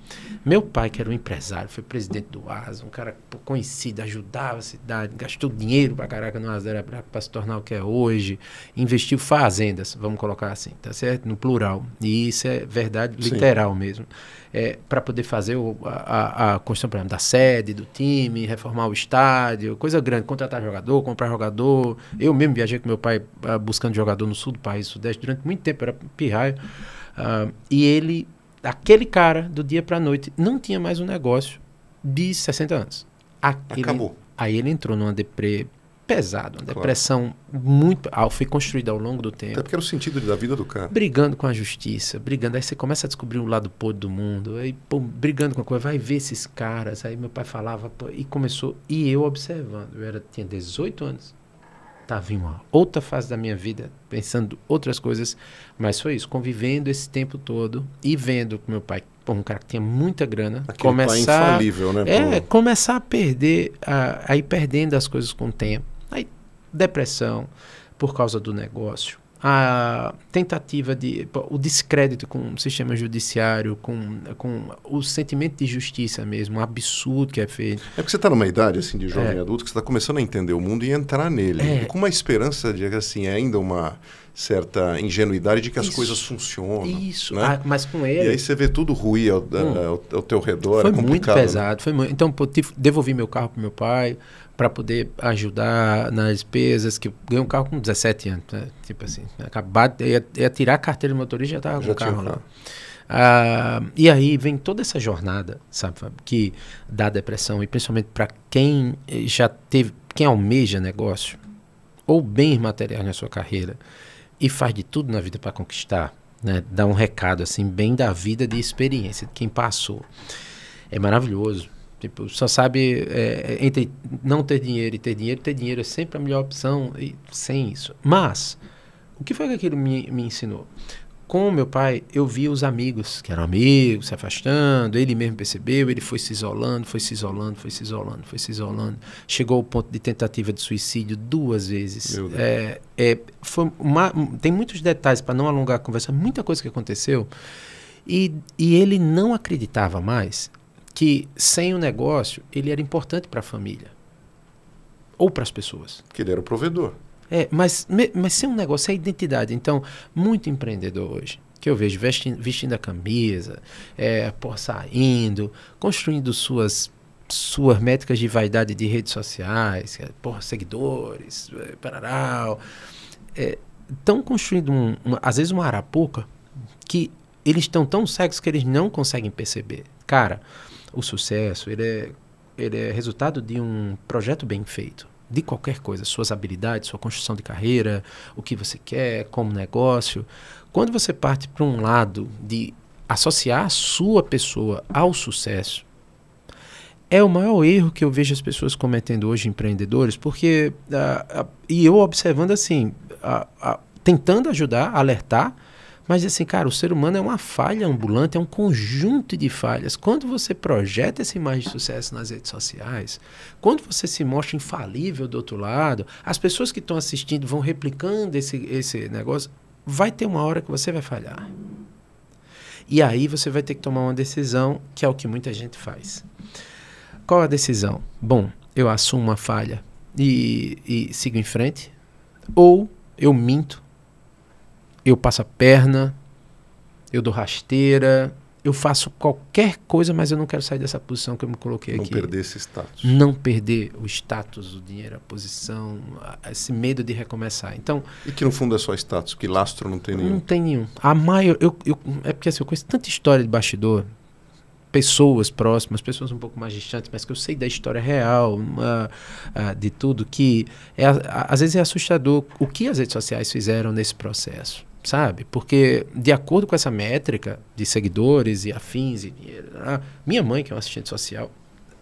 Speaker 3: Meu pai, que era um empresário, foi presidente do ASA, um cara conhecido, ajudava a cidade, gastou dinheiro pra caraca no ASA para se tornar o que é hoje, investiu fazendas, vamos colocar assim, tá certo? No plural. E isso é verdade literal mesmo. Para poder fazer a construção, por exemplo, da sede, do time, reformar o estádio, coisa grande, contratar jogador, comprar jogador. Eu mesmo viajei com meu pai buscando jogador no sul do país, sudeste, durante muito tempo, era pirraio. E ele, aquele cara, do dia para a noite, não tinha mais um negócio de 60 anos.
Speaker 2: Acabou.
Speaker 3: Aí ele entrou numa deprê pesado, uma depressão muito... foi construída ao longo do tempo.
Speaker 2: Até porque era o sentido da vida do cara.
Speaker 3: Brigando com a justiça, brigando. Aí você começa a descobrir o lado podre do mundo. Aí, brigando com a coisa, vai ver esses caras. Aí meu pai falava, e começou... E eu observando. Tinha 18 anos. Estava em uma outra fase da minha vida, pensando outras coisas. Mas foi isso, convivendo esse tempo todo e vendo que meu pai, um cara que tinha muita grana,
Speaker 2: aquele pai infalível, né?
Speaker 3: Começar a perder, a ir perdendo as coisas com o tempo. Aí, depressão por causa do negócio, a tentativa o descrédito com o sistema judiciário, com o sentimento de justiça mesmo, um absurdo que é feito.
Speaker 2: É porque você está numa idade assim de jovem adulto que você está começando a entender o mundo e entrar nele. E com uma esperança de assim, ainda uma certa ingenuidade de que as coisas funcionam.
Speaker 3: Isso,
Speaker 2: né?
Speaker 3: Mas com ele...
Speaker 2: E aí você vê tudo ruir ao teu redor.
Speaker 3: Foi muito pesado. Né? Então, devolvi meu carro para meu pai para poder ajudar nas despesas, que eu ganhei um carro com 17 anos. Né? Tipo assim, ia tirar a carteira de motorista e já estava com o carro lá. E aí vem toda essa jornada, sabe, que dá depressão, e principalmente para quem quem almeja negócio ou bens materiais na sua carreira e faz de tudo na vida para conquistar, né? Dá um recado assim, bem da vida de experiência, de quem passou. É maravilhoso. Tipo, só sabe, entre não ter dinheiro e ter dinheiro é sempre a melhor opção, e sem isso. Mas, o que foi que aquilo me ensinou? Com o meu pai, eu via os amigos, que eram amigos, se afastando, ele mesmo percebeu, ele foi se isolando. Chegou ao ponto de tentativa de suicídio 2 vezes. Tem muitos detalhes, para não alongar a conversa, muita coisa que aconteceu, e ele não acreditava mais que sem o negócio ele era importante para a família ou para as pessoas. Que
Speaker 2: ele era o provedor.
Speaker 3: Mas sem um negócio é a identidade. Então, muito empreendedor hoje, que eu vejo vestindo a camisa, saindo, construindo suas métricas de vaidade de redes sociais, seguidores, pararau. Estão construindo, às vezes, uma arapuca que eles estão tão cegos que eles não conseguem perceber. Cara, o sucesso, ele é resultado de um projeto bem feito. De qualquer coisa, suas habilidades, sua construção de carreira, o que você quer como negócio. Quando você parte para um lado de associar a sua pessoa ao sucesso, é o maior erro que eu vejo as pessoas cometendo hoje, empreendedores, porque, e eu observando assim, tentando ajudar, alertar, mas assim, cara, o ser humano é uma falha ambulante, é um conjunto de falhas. Quando você projeta essa imagem de sucesso nas redes sociais, quando você se mostra infalível do outro lado, as pessoas que estão assistindo vão replicando esse negócio, vai ter uma hora que você vai falhar. E aí você vai ter que tomar uma decisão, que é o que muita gente faz. Qual a decisão? Bom, eu assumo uma falha e sigo em frente, ou eu minto, eu passo a perna, eu dou rasteira, eu faço qualquer coisa, mas eu não quero sair dessa posição que eu me coloquei aqui.
Speaker 2: Não perder esse status.
Speaker 3: Não perder o status, o dinheiro, a posição, esse medo de recomeçar. Então,
Speaker 2: e que no fundo é só status, que lastro não tem nenhum.
Speaker 3: Não tem nenhum. É porque assim, eu conheço tanta história de bastidor, pessoas próximas, pessoas um pouco mais distantes, mas que eu sei da história real, de tudo, que às vezes é assustador o que as redes sociais fizeram nesse processo. Sabe? Porque, de acordo com essa métrica de seguidores e afins, minha mãe, que é uma assistente social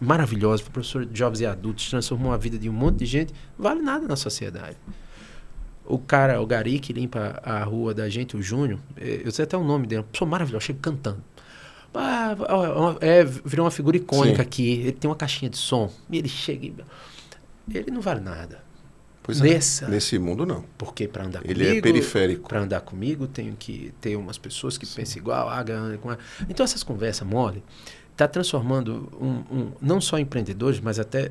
Speaker 3: maravilhosa, professora de jovens e adultos, transformou a vida de um monte de gente, não vale nada na sociedade. O gari que limpa a rua da gente, o Júnior, eu sei até o nome dele, uma pessoa maravilhosa, chega cantando. Virou uma figura icônica
Speaker 2: Sim.
Speaker 3: aqui. Ele tem uma caixinha de som. E ele chega e... Ele não vale nada.
Speaker 2: Pois nesse mundo, não.
Speaker 3: Porque para andar
Speaker 2: ele
Speaker 3: comigo...
Speaker 2: é periférico.
Speaker 3: Para andar comigo, tenho que ter umas pessoas que pensam igual. Então, essas conversas mole está transformando não só empreendedores, mas até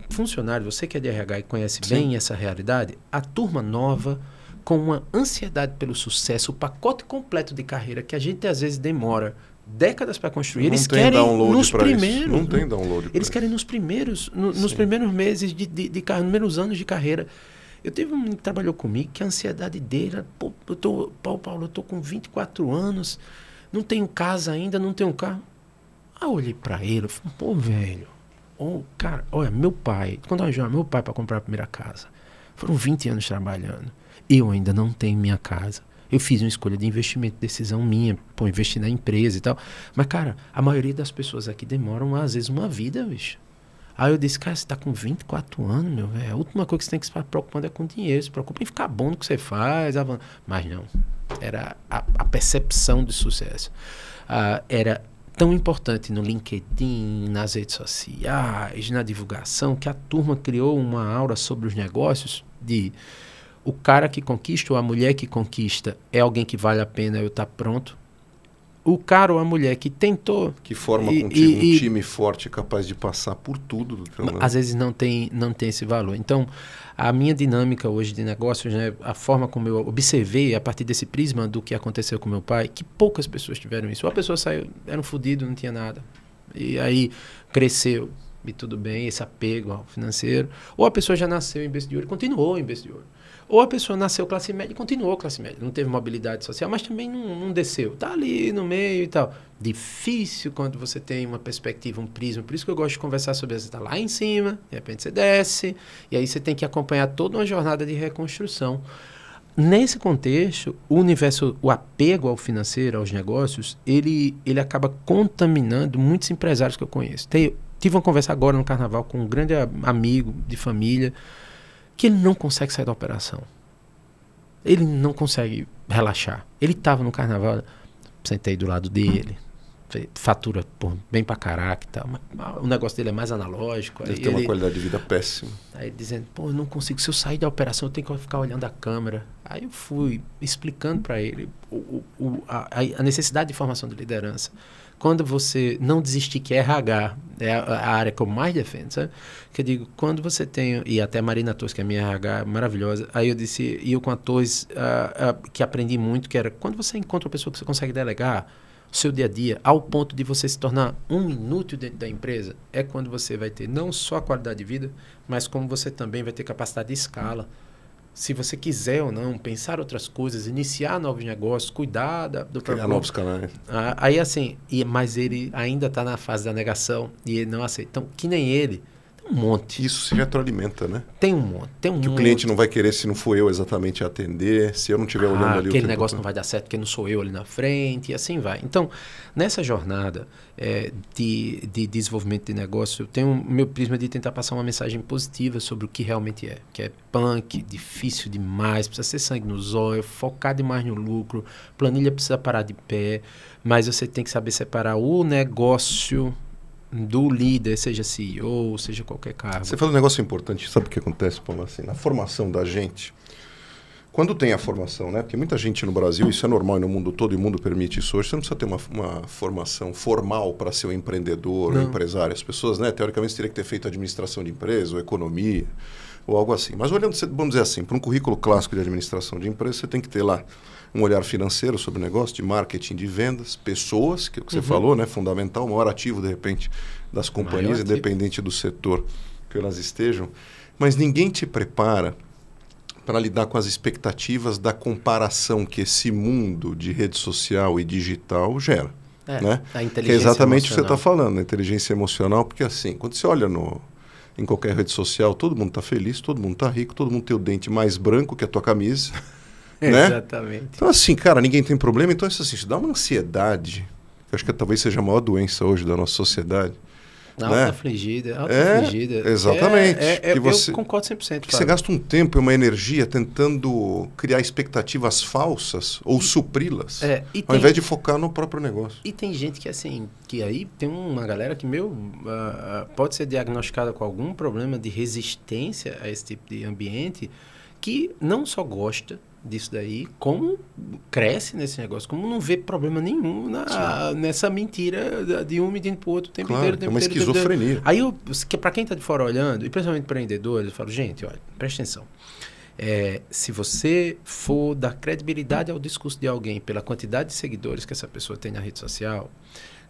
Speaker 3: funcionários. Você que é de RH e conhece bem essa realidade, a turma nova com uma ansiedade pelo sucesso, o pacote completo de carreira que a gente às vezes demora décadas para construir. Eles querem nos primeiros.
Speaker 2: Não tem download.
Speaker 3: Eles querem nos primeiros, nos primeiros meses nos primeiros anos de carreira. Eu teve um que trabalhou comigo que a ansiedade dele, Paulo, eu tô com 24 anos, não tenho casa ainda, não tenho carro. Aí eu olhei para ele, falei, pô, velho, cara, olha, meu pai, quando eu ajudei meu pai para comprar a primeira casa, foram 20 anos trabalhando. Eu ainda não tenho minha casa. Eu fiz uma escolha de investimento, decisão minha, investir na empresa e tal. Mas, cara, a maioria das pessoas aqui demoram, às vezes, uma vida, bicho. Aí eu disse, cara, você tá com 24 anos, meu velho. A última coisa que você tem que se preocupar é com dinheiro. Se preocupa em ficar bom no que você faz. Mas não. Era a percepção de sucesso. Era tão importante no LinkedIn, nas redes sociais, na divulgação, que a turma criou uma aura sobre os negócios de... O cara que conquista ou a mulher que conquista é alguém que vale a pena eu estar pronto. O cara ou a mulher que tentou...
Speaker 2: Que forma contigo um time forte capaz de passar por tudo do teu lado.
Speaker 3: Às vezes não tem esse valor. Então, a minha dinâmica hoje de negócios, né, a forma como eu observei a partir desse prisma do que aconteceu com meu pai, que poucas pessoas tiveram isso. Ou a pessoa saiu, era um fudido, não tinha nada. E aí cresceu e tudo bem, esse apego ao financeiro. Ou a pessoa já nasceu em berço de ouro e continuou em berço de ouro. Ou a pessoa nasceu classe média e continuou classe média. Não teve mobilidade social, mas também não desceu. Está ali no meio e tal. Difícil quando você tem uma perspectiva, um prisma. Por isso que eu gosto de conversar sobre isso. Você está lá em cima, de repente você desce, e aí você tem que acompanhar toda uma jornada de reconstrução. Nesse contexto, o apego ao financeiro, aos negócios, ele acaba contaminando muitos empresários que eu conheço. Tive uma conversa agora no Carnaval com um grande amigo de família, que ele não consegue sair da operação. Ele não consegue relaxar. Ele estava no Carnaval, sentei do lado dele, fatura bem pra caraca e tal, mas o negócio dele é mais analógico.
Speaker 2: Ele tem uma qualidade de vida péssima.
Speaker 3: Aí ele dizendo, eu não consigo, se eu sair da operação eu tenho que ficar olhando a câmera. Aí eu fui explicando para ele a necessidade de formação de liderança. Quando você não desistir, que é RH, é a área que eu mais defendo, sabe? Que eu digo, quando você tem, e até a Marina Torres, que é a minha RH maravilhosa, aí eu disse, e eu com a Torres, que aprendi muito, que era, quando você encontra uma pessoa que você consegue delegar o seu dia a dia, ao ponto de você se tornar um inútil dentro da empresa, é quando você vai ter não só a qualidade de vida, mas como você também vai ter capacidade de escala. Se você quiser ou não, pensar outras coisas, iniciar novos negócios, cuidar do
Speaker 2: criar novos canais.
Speaker 3: Aí assim, mas ele ainda está na fase da negação e ele não aceita. Então, que nem ele, tem um monte.
Speaker 2: Isso se retroalimenta, né?
Speaker 3: Tem um monte.
Speaker 2: Que o cliente não vai querer se não for eu exatamente a atender, se eu não estiver olhando ali o
Speaker 3: aquele negócio não vai dar certo porque não sou eu ali na frente, e assim vai. Então, nessa jornada de desenvolvimento de negócio, eu tenho o meu prisma de tentar passar uma mensagem positiva sobre o que realmente é. Que é punk, difícil demais, precisa ser sangue nos olhos, focar demais no lucro, planilha precisa parar de pé, mas você tem que saber separar o negócio do líder, seja CEO, seja qualquer cargo.
Speaker 2: Você fala um negócio importante, sabe o que acontece, Paulo? Assim, na formação da gente, quando tem a formação, né? Porque muita gente no Brasil, isso é normal e no mundo todo, e o mundo permite isso hoje, você não precisa ter uma formação formal para ser um empreendedor, um empresário. As pessoas, né, teoricamente, teriam que ter feito administração de empresa, ou economia, ou algo assim. Mas olhando, vamos dizer assim, para um currículo clássico de administração de empresa, você tem que ter lá um olhar financeiro sobre o negócio, de marketing, de vendas, pessoas, que é o que você falou, né? Fundamental, o maior ativo, de repente, das companhias, independente do setor que elas estejam. Mas ninguém te prepara para lidar com as expectativas da comparação que esse mundo de rede social e digital gera. Né?
Speaker 3: A inteligência
Speaker 2: que é exatamente o que você
Speaker 3: emocional.
Speaker 2: está falando, a inteligência emocional, porque assim, quando você olha em qualquer rede social, todo mundo está feliz, todo mundo está rico, todo mundo tem o dente mais branco que a tua camisa. Né?
Speaker 3: Exatamente.
Speaker 2: Então assim, cara, ninguém tem problema. Então isso assim, isso dá uma ansiedade, que eu acho que talvez seja a maior doença hoje da nossa sociedade.
Speaker 3: Auto-afligida, auto-afligida.
Speaker 2: Exatamente.
Speaker 3: Eu concordo 100%.
Speaker 2: Que você gasta um tempo e uma energia tentando criar expectativas falsas ou supri-las, ao invés de focar no próprio negócio.
Speaker 3: E tem gente que, assim, que aí tem uma galera que, pode ser diagnosticada com algum problema de resistência a esse tipo de ambiente, que não só gosta disso daí, como cresce nesse negócio, como não vê problema nenhum nessa mentira de um medindo pro outro o tempo inteiro.
Speaker 2: É uma esquizofrenia.
Speaker 3: Aí, para quem está de fora olhando, e principalmente empreendedores, eu falo, gente, olha, presta atenção. Se você for dar credibilidade ao discurso de alguém pela quantidade de seguidores que essa pessoa tem na rede social,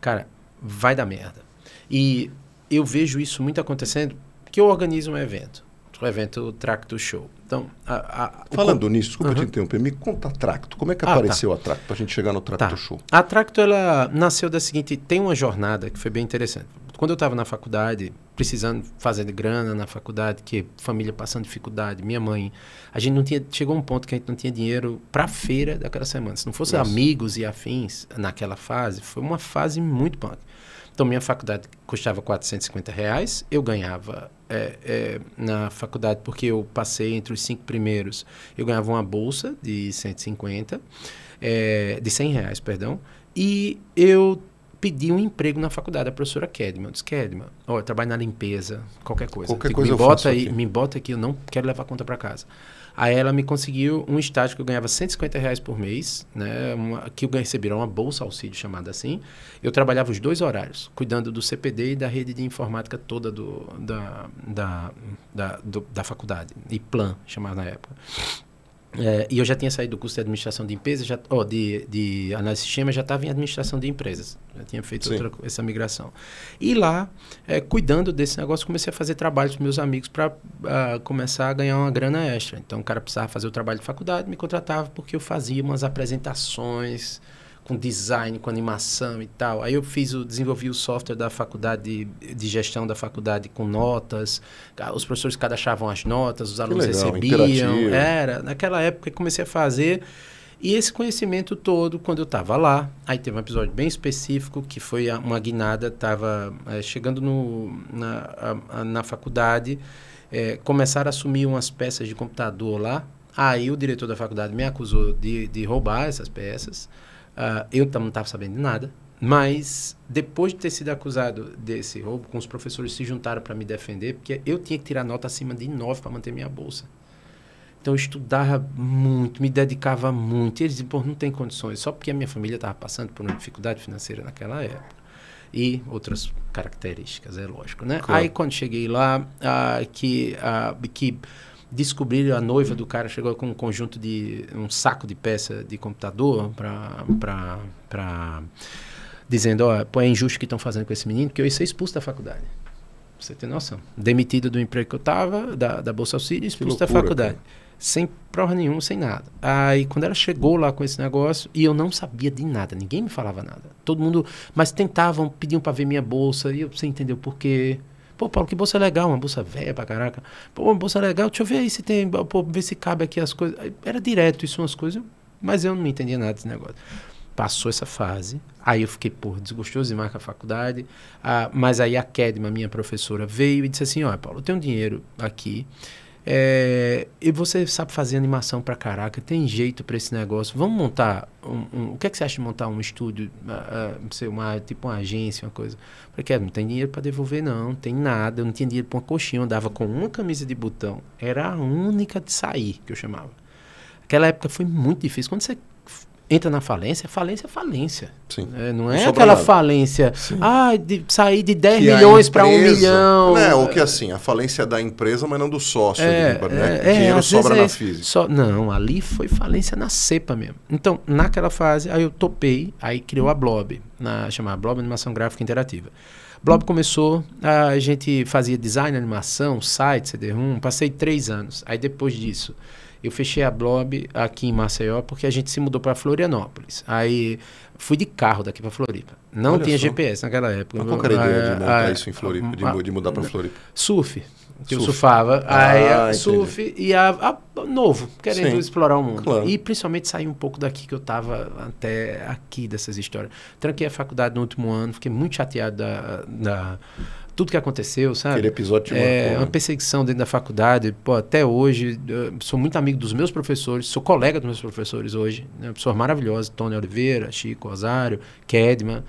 Speaker 3: cara, vai dar merda. E eu vejo isso muito acontecendo, que eu organizo um evento. O evento Tracto Show. Então,
Speaker 2: falando nisso, desculpa te interromper, me conta a Tracto. Como é que apareceu a Tracto para a gente chegar no Tracto Show?
Speaker 3: A Tracto, ela nasceu da seguinte... Tem uma jornada que foi bem interessante. Quando eu estava na faculdade, precisando fazer grana na faculdade, que família passando dificuldade, minha mãe... A gente não tinha... Chegou um ponto que a gente não tinha dinheiro para a feira daquela semana. Se não fosse amigos e afins naquela fase, foi uma fase muito punk. Então, minha faculdade custava R$450. Eu ganhava na faculdade, porque eu passei entre os 5 primeiros, eu ganhava uma bolsa de 150, de R$100, perdão. E eu pedi um emprego na faculdade, a professora Kedman. Eu disse, Kedman, eu trabalho na limpeza, qualquer coisa. Me bota aqui, eu não quero levar conta para casa. Aí ela me conseguiu um estágio que eu ganhava R$150 por mês, né, que eu receberia uma bolsa auxílio, chamada assim. Eu trabalhava os 2 horários, cuidando do CPD e da rede de informática toda da faculdade, e Plan, chamava na época. E eu já tinha saído do curso de administração de empresas, de análise de sistema, já estava em administração de empresas. Já tinha feito essa migração. E lá, cuidando desse negócio, comecei a fazer trabalhos com meus amigos para começar a ganhar uma grana extra. Então, o cara precisava fazer o trabalho de faculdade, me contratava porque eu fazia umas apresentações com design, com animação e tal. Aí eu desenvolvi o software da faculdade, de gestão da faculdade, com notas. Os professores cadastravam as notas, os alunos recebiam. Naquela época eu comecei a fazer. E esse conhecimento todo, quando eu estava lá, aí teve um episódio bem específico, que foi uma guinada, estava chegando na faculdade, começaram a assumir umas peças de computador lá. Aí o diretor da faculdade me acusou de roubar essas peças. Eu não estava sabendo de nada, mas depois de ter sido acusado desse roubo, com os professores se juntaram para me defender, porque eu tinha que tirar nota acima de 9 para manter minha bolsa. Então eu estudava muito, me dedicava muito. E eles diziam, pô, não tem condições, só porque a minha família estava passando por uma dificuldade financeira naquela época. E outras características, é lógico, né? Claro. Aí quando cheguei lá, que descobriram, a noiva do cara chegou com um saco de peça de computador dizendo, pô, é injusto o que estão fazendo com esse menino, porque eu ia ser expulso da faculdade. Você tem noção. Demitido do emprego que eu estava, da Bolsa Auxílio, expulso da faculdade. Cara. Sem prova nenhuma, sem nada. Aí, quando ela chegou lá com esse negócio, e eu não sabia de nada, ninguém me falava nada. Todo mundo, mas pediam para ver minha bolsa, e eu sem entender o porquê. Pô, Paulo, que bolsa legal, uma bolsa velha pra caraca. Pô, uma bolsa legal, deixa eu ver aí se tem, pô, ver se cabe aqui as coisas. Era direto isso, umas coisas, mas eu não entendia nada desse negócio. Passou essa fase, aí eu fiquei, pô, desgostoso demais com a faculdade, mas aí a Kedma, minha professora, veio e disse assim, olha, Paulo, eu tenho dinheiro aqui, e você sabe fazer animação pra caraca, tem jeito pra esse negócio, vamos montar o que é que você acha de montar um estúdio, tipo uma agência, uma coisa? Eu falei, não tem dinheiro pra devolver não tem nada, eu não tinha dinheiro pra uma coxinha, eu andava com uma camisa de botão, era a única de sair, que eu chamava. Aquela época foi muito difícil, quando você entra na falência, falência é falência.
Speaker 2: Sim.
Speaker 3: Não é aquela falência, de sair de 10 milhões para 1 milhão.
Speaker 2: Ou que assim, a falência é da empresa, mas não do sócio. Dinheiro sobra na física.
Speaker 3: Não, ali foi falência na cepa mesmo. Então, naquela fase, aí eu topei, aí criou a Blob, chamada Blob Animação Gráfica Interativa. Blob começou, a gente fazia design, animação, site, CD-ROM, passei 3 anos. Aí depois disso, eu fechei a Blob aqui em Maceió porque a gente se mudou para Florianópolis. Aí fui de carro daqui para Floripa. Não tinha GPS naquela época.
Speaker 2: Qual era a ideia de montar isso em Floripa, de mudar para Floripa?
Speaker 3: Surf. Que eu surfava. Surf e novo, querendo explorar o mundo. Claro. E principalmente sair um pouco daqui que eu estava até aqui dessas histórias. Tranquei a faculdade no último ano, fiquei muito chateado tudo que aconteceu, sabe?
Speaker 2: Aquele episódio te marcou,
Speaker 3: uma perseguição dentro da faculdade. Pô, até hoje, sou muito amigo dos meus professores, sou colega dos meus professores hoje, né? Pessoas maravilhosas, Tony Oliveira, Chico Rosário, Kedman.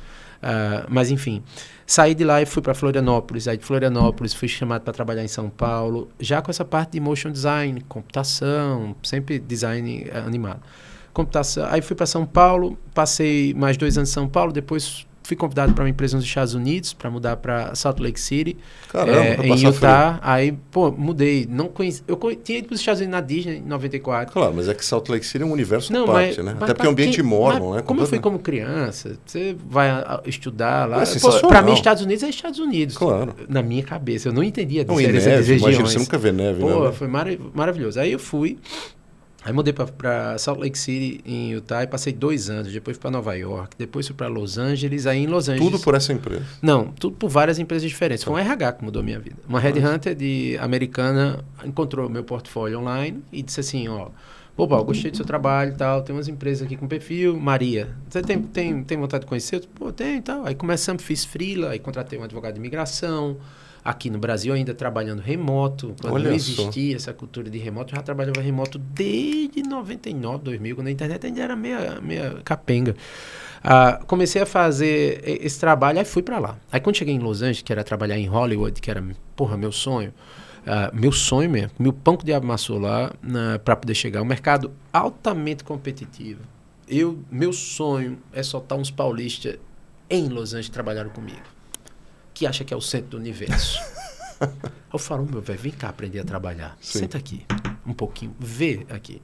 Speaker 3: Mas, enfim, saí de lá e fui para Florianópolis. Aí de Florianópolis fui chamado para trabalhar em São Paulo, já com essa parte de motion design, computação, sempre design animado. Computação. Aí fui para São Paulo, passei mais 2 anos em São Paulo, depois fui convidado para uma empresa nos Estados Unidos para mudar para Salt Lake City.
Speaker 2: Caramba,
Speaker 3: em Utah. Aí, pô, mudei. Não conheci, tinha ido para os Estados Unidos na Disney em 94.
Speaker 2: Claro, mas é que Salt Lake City é um universo à parte, né? Até porque é um ambiente mormon, né?
Speaker 3: Como eu fui como criança, você vai estudar lá.
Speaker 2: É
Speaker 3: para mim, Estados Unidos é Estados Unidos.
Speaker 2: Claro.
Speaker 3: Na minha cabeça. Eu não entendia a
Speaker 2: diferença das regiões. Imagina, você nunca vê neve, né?
Speaker 3: Pô, foi maravilhoso. Aí eu fui. Aí mudei para Salt Lake City, em Utah, e passei 2 anos. Depois fui para Nova York, depois fui para Los Angeles. Aí em Los Angeles...
Speaker 2: Tudo por essa empresa?
Speaker 3: Não, tudo por várias empresas diferentes. Foi um RH que mudou minha vida. Uma headhunter americana encontrou meu portfólio online e disse assim, ó... Pô, Paulo, gostei do seu trabalho e tal, tem umas empresas aqui com perfil. Maria, você tem vontade de conhecer? Pô, tem e tal. Aí começamos, fiz freela, aí contratei um advogado de imigração. Aqui no Brasil, ainda trabalhando remoto. Quando não existia essa cultura de remoto, eu já trabalhava remoto desde 99, 2000, quando a internet ainda era meia capenga. Comecei a fazer esse trabalho, aí fui para lá. Aí quando cheguei em Los Angeles, que era trabalhar em Hollywood, que era, porra, meu sonho mesmo, meu pão que o diabo amassou lá para poder chegar. Um mercado altamente competitivo. Meu sonho é soltar uns paulistas em Los Angeles que trabalharam comigo, que acha que é o centro do universo. Eu falo, meu velho, vem cá aprender a trabalhar. Sim. Senta aqui, um pouquinho, vê aqui.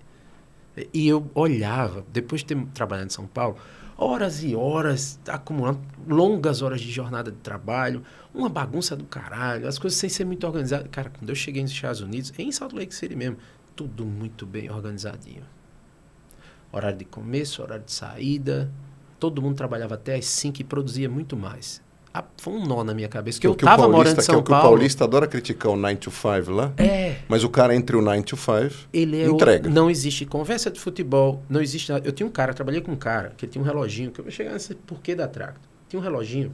Speaker 3: E eu olhava, depois de ter trabalhado em São Paulo, horas e horas, acumulando longas horas de jornada de trabalho, uma bagunça do caralho, as coisas sem ser muito organizadas. Cara, quando eu cheguei nos Estados Unidos, em Salt Lake City mesmo, tudo muito bem organizadinho. Horário de começo, horário de saída, todo mundo trabalhava até às 5 e produzia muito mais. Foi um nó na minha cabeça, que eu estava morando em São Paulo.
Speaker 2: Que o paulista adora criticar o 9 to 5 lá. Mas o cara entre o 9 to 5 entrega.
Speaker 3: Não existe conversa de futebol, não existe nada. Eu tinha um cara, trabalhei com um cara, que tinha um reloginho, que eu vou chegar nesse porquê da Tracto. Tinha um reloginho,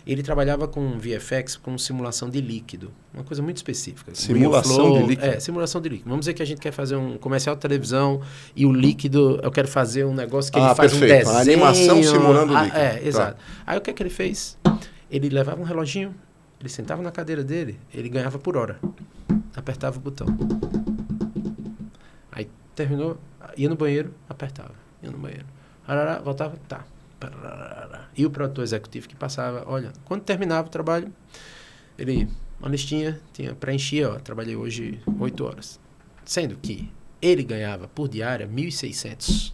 Speaker 3: ele trabalhava com VFX, com simulação de líquido. Uma coisa muito específica.
Speaker 2: Simulação de líquido?
Speaker 3: Simulação de líquido. Vamos dizer que a gente quer fazer um comercial de televisão e o líquido, eu quero fazer um negócio que ele faz
Speaker 2: perfeito.
Speaker 3: Um desenho.
Speaker 2: A animação simulando o líquido.
Speaker 3: Exato. Aí o que é que ele fez? Ele levava um reloginho, ele sentava na cadeira dele, ele ganhava por hora. Apertava o botão. Aí terminou, ia no banheiro, apertava. Ia no banheiro. Voltava, tá. E o produtor executivo que passava, olha, quando terminava o trabalho, ele, uma listinha, preenchia, trabalhei hoje 8 horas. Sendo que ele ganhava por diária $1.600.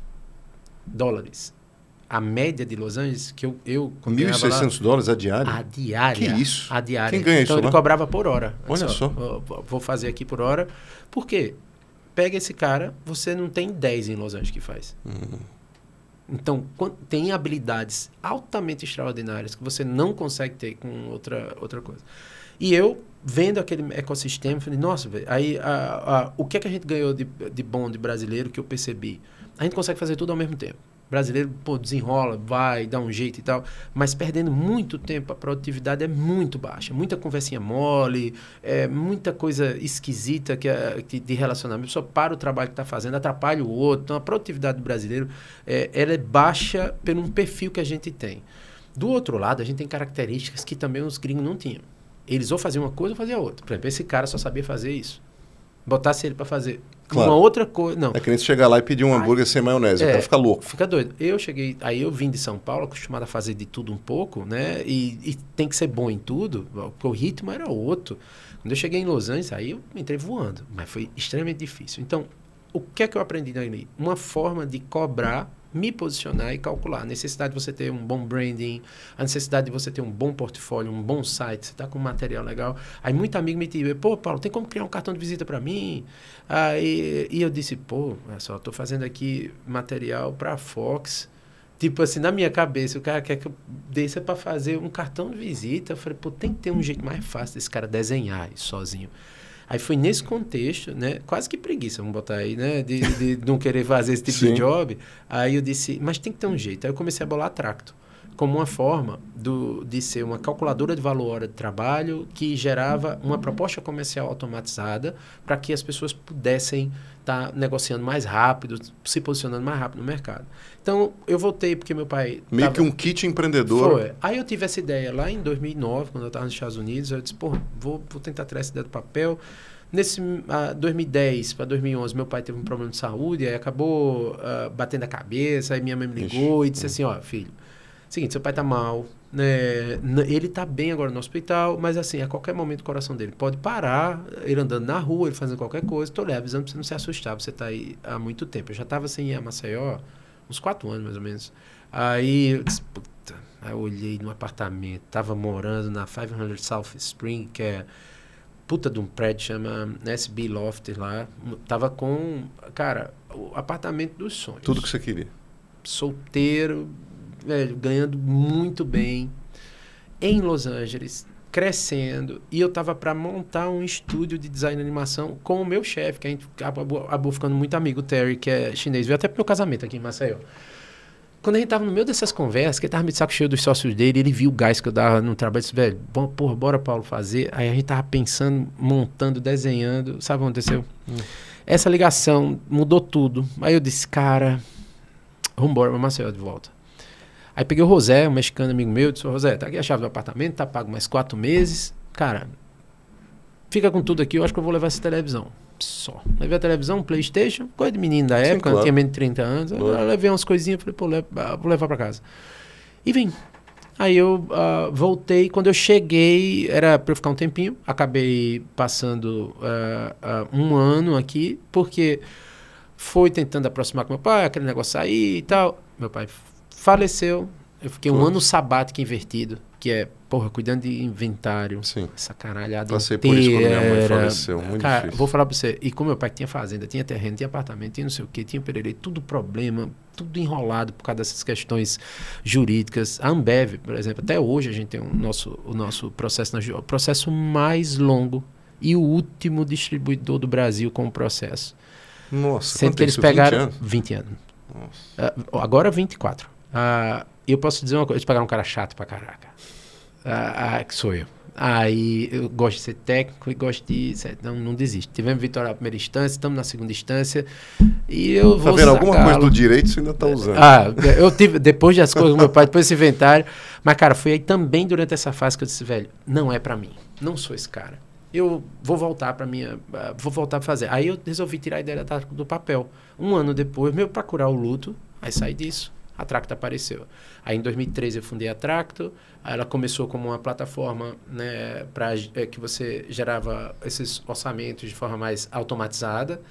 Speaker 3: A média de Los Angeles, que eu
Speaker 2: $1.600 a diária?
Speaker 3: A diária.
Speaker 2: Que isso?
Speaker 3: A diária.
Speaker 2: Quem ganha
Speaker 3: então
Speaker 2: isso
Speaker 3: ele cobrava por hora.
Speaker 2: Olha só.
Speaker 3: Vou fazer aqui por hora. Por quê? Pega esse cara, você não tem 10 em Los Angeles que faz. Então, tem habilidades altamente extraordinárias que você não consegue ter com outra coisa. E eu, vendo aquele ecossistema, falei, nossa, velho, aí o que é que a gente ganhou de bom de brasileiro que eu percebi? A gente consegue fazer tudo ao mesmo tempo. Brasileiro, desenrola, vai, dá um jeito e tal, mas perdendo muito tempo, a produtividade é muito baixa. Muita conversinha mole, muita coisa esquisita de relacionamento. A pessoa para o trabalho que está fazendo, atrapalha o outro. Então, a produtividade do brasileiro ela é baixa por um perfil que a gente tem. Do outro lado, a gente tem características que também os gringos não tinham. Eles ou faziam uma coisa ou faziam outra. Por exemplo, esse cara só sabia fazer isso. Botasse ele para fazer uma outra coisa, não.
Speaker 2: É que nem você chegar lá e pedir um hambúrguer sem maionese, o cara fica louco.
Speaker 3: Fica doido. Aí eu vim de São Paulo, acostumado a fazer de tudo um pouco, né? E tem que ser bom em tudo, porque o ritmo era outro. Quando eu cheguei em Los Angeles, aí eu entrei voando, mas foi extremamente difícil. Então, o que é que eu aprendi ali? Uma forma de cobrar, me posicionar e calcular. A necessidade de você ter um bom branding, a necessidade de você ter um bom portfólio, um bom site, você está com um material legal. Aí muito amigo me disse, pô, Paulo, tem como criar um cartão de visita para mim? E eu disse, pô, olha só, estou fazendo aqui material para a Fox. Tipo assim, na minha cabeça, o cara quer que eu desça para fazer um cartão de visita. Eu falei, pô, tem que ter um jeito mais fácil desse cara desenhar isso sozinho. Aí foi nesse contexto, né? Quase que preguiça, vamos botar aí, né? De não querer fazer esse tipo de job. Aí eu disse, mas tem que ter um jeito. Aí eu comecei a bolar a Tracto. como uma forma de ser uma calculadora de valor hora de trabalho que gerava uma proposta comercial automatizada para que as pessoas pudessem estar negociando mais rápido, se posicionando mais rápido no mercado. Então, eu voltei porque meu pai...
Speaker 2: Meio que um kit empreendedor.
Speaker 3: Foi. Aí eu tive essa ideia lá em 2009, quando eu estava nos Estados Unidos. Eu disse, vou tentar tirar essa ideia do papel. Nesse 2010 para 2011, meu pai teve um problema de saúde, aí acabou batendo a cabeça, aí minha mãe me ligou e disse assim, ó, filho, seguinte, seu pai tá mal, né? Ele tá bem agora no hospital, mas assim, a qualquer momento o coração dele pode parar, ele andando na rua, ele fazendo qualquer coisa, tô lhe avisando pra você não se assustar, você tá aí há muito tempo. Eu já tava sem ir a Maceió, uns 4 anos mais ou menos. Aí eu disse, puta, aí eu olhei no apartamento, tava morando na 500 South Spring, que é puta de um prédio, chama SB Loft lá, tava com, cara, o apartamento dos sonhos.
Speaker 2: Tudo que você queria.
Speaker 3: Solteiro, velho, ganhando muito bem, em Los Angeles, crescendo, e eu tava para montar um estúdio de design e animação com o meu chefe, que a gente acabou ficando muito amigo, o Terry, que é chinês, veio até pro meu casamento aqui em Maceió. Quando a gente tava no meio dessas conversas, que ele tava meio de saco cheio dos sócios dele, ele viu o gás que eu dava no trabalho, disse, velho, porra, bora, Paulo, fazer. Aí a gente tava pensando, montando, desenhando, sabe o que aconteceu? Essa ligação mudou tudo. Aí eu disse, cara, vambora pra Maceió de volta. Aí peguei o José, um mexicano amigo meu, disse, José, tá aqui a chave do apartamento, tá pago mais 4 meses. Cara, fica com tudo aqui, eu acho que eu vou levar essa televisão. Só. Levei a televisão, um PlayStation, coisa de menino da época, claro. Eu tinha menos de 30 anos. Eu levei umas coisinhas, falei, pô, vou levar pra casa. E vim. Aí eu voltei, quando eu cheguei, era pra eu ficar um tempinho, acabei passando 1 ano aqui, porque foi tentando aproximar com meu pai, aquele negócio sair e tal. Meu pai faleceu, eu fiquei um ano sabático invertido, que é, porra, cuidando de inventário. Sim. Essa caralhada
Speaker 2: Passei
Speaker 3: inteira.
Speaker 2: por isso quando minha mãe faleceu, muito
Speaker 3: cara,
Speaker 2: difícil.
Speaker 3: Vou falar pra você, e como meu pai tinha fazenda, tinha terreno, tinha apartamento, tinha não sei o quê, tinha pererê, tudo problema, tudo enrolado por causa dessas questões jurídicas. A Ambev, por exemplo, até hoje a gente tem o nosso processo, o processo mais longo e o último distribuidor do Brasil com o processo.
Speaker 2: Nossa,
Speaker 3: sendo que eles pegaram 20 anos. Agora 24. Eu posso dizer uma coisa, eles pegaram um cara chato pra caraca. Que sou eu. Aí eu gosto de ser técnico e gosto de... Não desisto. Tivemos vitória na primeira instância, estamos na segunda instância e eu vou
Speaker 2: vendo? Alguma coisa do direito você ainda está usando.
Speaker 3: Eu tive, depois das coisas do meu pai, depois desse inventário. Mas, cara, foi aí também durante essa fase que eu disse, velho, não é pra mim. Não sou esse cara. Eu vou voltar pra minha... vou voltar a fazer. Aí eu resolvi tirar a ideia do papel. 1 ano depois, pra curar o luto, aí saí disso. A Tracto apareceu. Aí em 2013 eu fundei a Tracto. Ela começou como uma plataforma, né, que você gerava esses orçamentos de forma mais automatizada.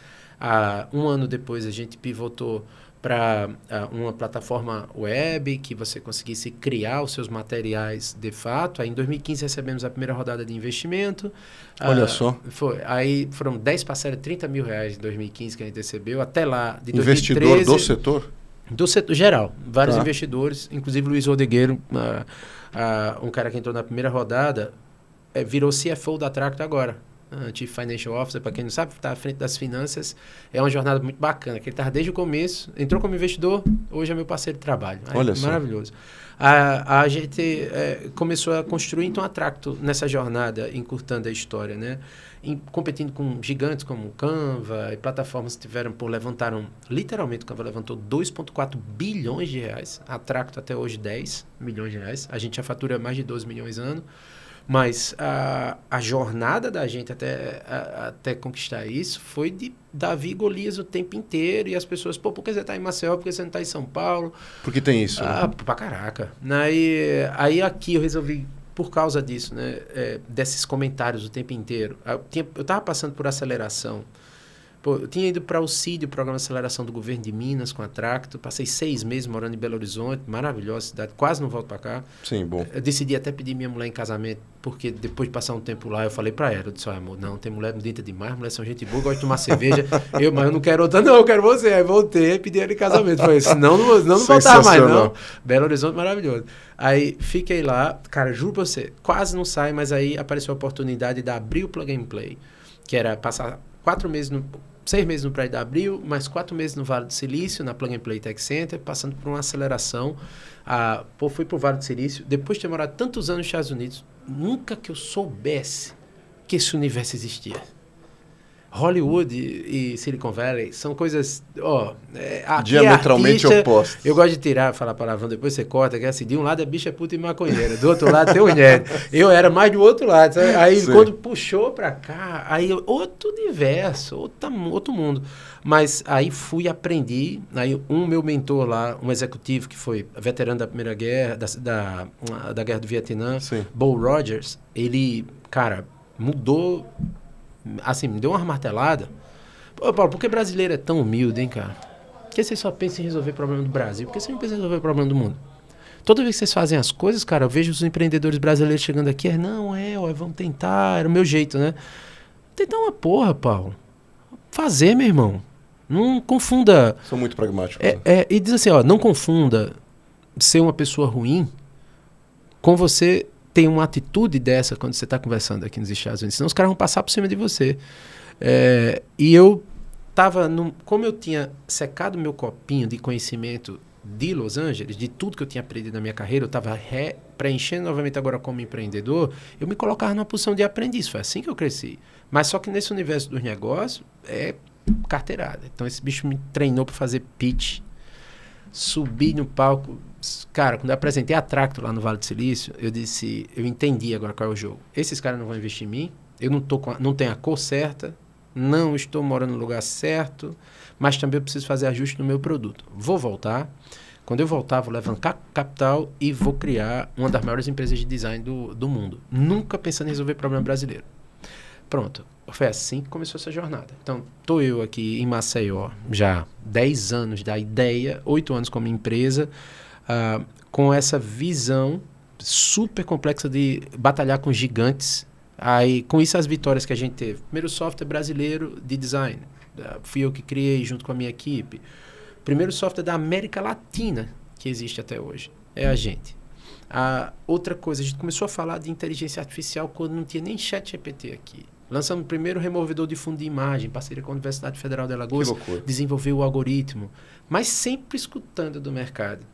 Speaker 3: 1 ano depois a gente pivotou para uma plataforma web que você conseguisse criar os seus materiais de fato. Aí em 2015 recebemos a primeira rodada de investimento.
Speaker 2: Olha só.
Speaker 3: Aí foram 10 parcelas, R$30 mil em 2015 que a gente recebeu. Até lá, de 2013...
Speaker 2: Investidor do setor?
Speaker 3: Do setor geral, vários investidores, inclusive Luiz Odegueiro, um cara que entrou na primeira rodada, virou CFO da Tracto agora, Chief Financial Officer, para quem não sabe, está à frente das finanças. É uma jornada muito bacana, que ele estava desde o começo, entrou como investidor, hoje é meu parceiro de trabalho.
Speaker 2: Olha só.
Speaker 3: Maravilhoso. A gente começou a construir então a Tracto nessa jornada, encurtando a história, né? Competindo com gigantes como Canva e plataformas que levantaram, literalmente o Canva levantou 2,4 bilhões de reais, a Tracto até hoje 10 milhões de reais, a gente já fatura mais de 12 milhões ano, mas a jornada da gente até conquistar isso foi de Davi e Golias o tempo inteiro, e as pessoas, por que você está em Maceió, por que você não está em São Paulo? Porque
Speaker 2: tem isso, né?
Speaker 3: Pra caraca. Aí aqui eu resolvi, por causa disso, né, desses comentários o tempo inteiro. Eu estava passando por aceleração. Eu tinha ido para o CID, o Programa de Aceleração do Governo de Minas, com a Tracto. Passei 6 meses morando em Belo Horizonte, maravilhosa cidade, quase não volto para cá.
Speaker 2: Sim, bom.
Speaker 3: Eu decidi até pedir minha mulher em casamento, porque depois de passar um tempo lá, eu falei para ela, eu disse, amor, não, tem mulher bonita demais, mulher são gente boa, gosta de tomar cerveja. Mas eu não quero outra, não, eu quero você. Aí voltei e pedi ela em casamento. Falei, senão não voltava mais, não. Belo Horizonte, maravilhoso. Aí fiquei lá, cara, juro pra você, quase não sai, mas aí apareceu a oportunidade de abrir o Plug and Play, que era passar 4 meses 6 meses no Praia da Abril, mais 4 meses no Vale do Silício, na Plug and Play Tech Center, passando por uma aceleração. Fui para o Vale do Silício. Depois de ter morado tantos anos nos Estados Unidos, nunca que eu soubesse que esse universo existia. Hollywood e Silicon Valley são coisas,
Speaker 2: diametralmente opostas.
Speaker 3: Eu gosto de falar palavrão, depois você corta, que é assim, de um lado a bicha é puta e maconheira, do outro lado tem o nerd. Eu era mais do outro lado, sabe? Aí Sim. Quando puxou pra cá, aí outro universo, outro mundo. Mas aí fui, aprendi, aí meu mentor lá, um executivo que foi veterano da Primeira Guerra, da Guerra do Vietnã, Sim. Bo Rogers, ele, cara, mudou... Assim, me deu uma martelada. Pô, Paulo, por que brasileiro é tão humilde, hein, cara? Por que vocês só pensam em resolver o problema do Brasil? Por que vocês não pensam em resolver o problema do mundo? Toda vez que vocês fazem as coisas, cara, eu vejo os empreendedores brasileiros chegando aqui, vamos tentar, era o meu jeito, né? Tentar uma porra, Paulo. Fazer, meu irmão. Não confunda...
Speaker 2: Sou muito pragmático.
Speaker 3: E diz assim, não confunda ser uma pessoa ruim com você... Tem uma atitude dessa quando você está conversando aqui nos Estados Unidos, senão os caras vão passar por cima de você. E eu estava, como eu tinha secado meu copinho de conhecimento de Los Angeles, de tudo que eu tinha aprendido na minha carreira, eu estava preenchendo novamente agora como empreendedor, eu me colocava numa posição de aprendiz. Foi assim que eu cresci. Mas só que nesse universo dos negócios, é carteirada. Então esse bicho me treinou para fazer pitch, subi no palco. Cara, quando eu apresentei a Tracto lá no Vale do Silício, eu entendi agora qual é o jogo. Esses caras não vão investir em mim, eu não tenho a cor certa, não estou morando no lugar certo, mas também eu preciso fazer ajuste no meu produto. Vou voltar. Quando eu voltar, vou levantar capital e vou criar uma das maiores empresas de design do mundo. Nunca pensando em resolver problema brasileiro. Pronto. Foi assim que começou essa jornada. Então, estou eu aqui em Maceió, já 10 anos da ideia, 8 anos como empresa, com essa visão super complexa de batalhar com gigantes. Aí, com isso, as vitórias que a gente teve. Primeiro software brasileiro de design. Fui eu que criei junto com a minha equipe. Primeiro software da América Latina que existe até hoje. É a gente. Outra coisa, a gente começou a falar de inteligência artificial quando não tinha nem ChatGPT aqui. Lançamos o primeiro removedor de fundo de imagem, parceria com a Universidade Federal de Alagoas. Desenvolveu o algoritmo. Mas sempre escutando do mercado.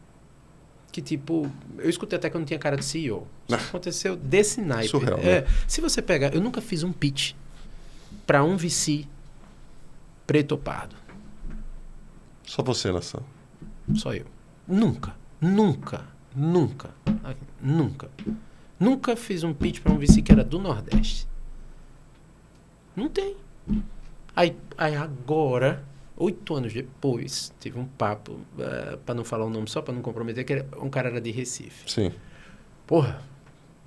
Speaker 3: Que tipo, eu escutei até que eu não tinha cara de CEO. Isso aconteceu desse naipe.
Speaker 2: Surreal, né?
Speaker 3: Se você pegar, eu nunca fiz um pitch para um VC preto ou pardo.
Speaker 2: Só você, nação.
Speaker 3: Só eu. Nunca fiz um pitch para um VC que era do Nordeste. Não tem. Aí agora, 8 anos depois, tive um papo, para não falar o nome só, para não comprometer, que um cara era de Recife.
Speaker 2: Sim.
Speaker 3: Porra,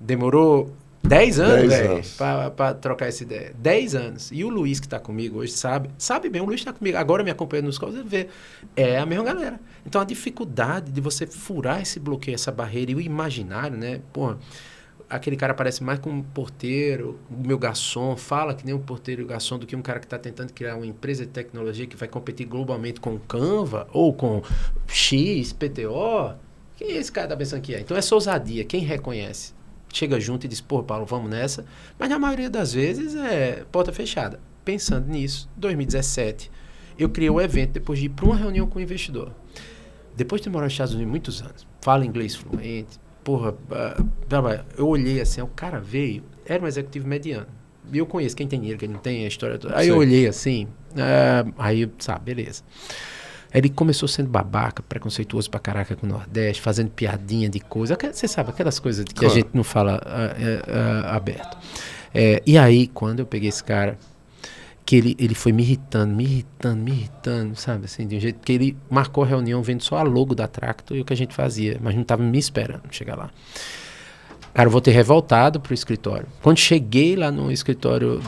Speaker 3: demorou 10 anos, velho, para trocar essa ideia. 10 anos. E o Luiz, que está comigo hoje, sabe bem, o Luiz está comigo, agora me acompanha nos calls, ele vê. É a mesma galera. Então, a dificuldade de você furar esse bloqueio, essa barreira e o imaginário, né? Porra, aquele cara parece mais como um porteiro, o meu garçom, fala que nem um porteiro e o garçom do que um cara que está tentando criar uma empresa de tecnologia que vai competir globalmente com o Canva ou com X, PTO. Quem é esse cara da pensando que é? Então, essa ousadia, quem reconhece? Chega junto e diz, pô, Paulo, vamos nessa. Mas na maioria das vezes é porta fechada. Pensando nisso, 2017, eu criei um evento depois de ir para uma reunião com o investidor. Depois de ter morado nos Estados Unidos muitos anos, fala inglês fluente, porra, eu olhei assim, o cara veio, era um executivo mediano. E eu conheço quem tem dinheiro, quem não tem, a história toda. Aí eu olhei assim, aí, sabe, beleza. Ele começou sendo babaca, preconceituoso pra caraca com o Nordeste, fazendo piadinha de coisa. Você sabe, aquelas coisas que a gente não fala aberto. E aí, quando eu peguei esse cara, que ele foi me irritando, sabe? Assim, de um jeito que ele marcou a reunião vendo só a logo da Tracto e o que a gente fazia, mas não estava me esperando chegar lá. Cara, eu voltei revoltado pro escritório. Quando cheguei lá no escritório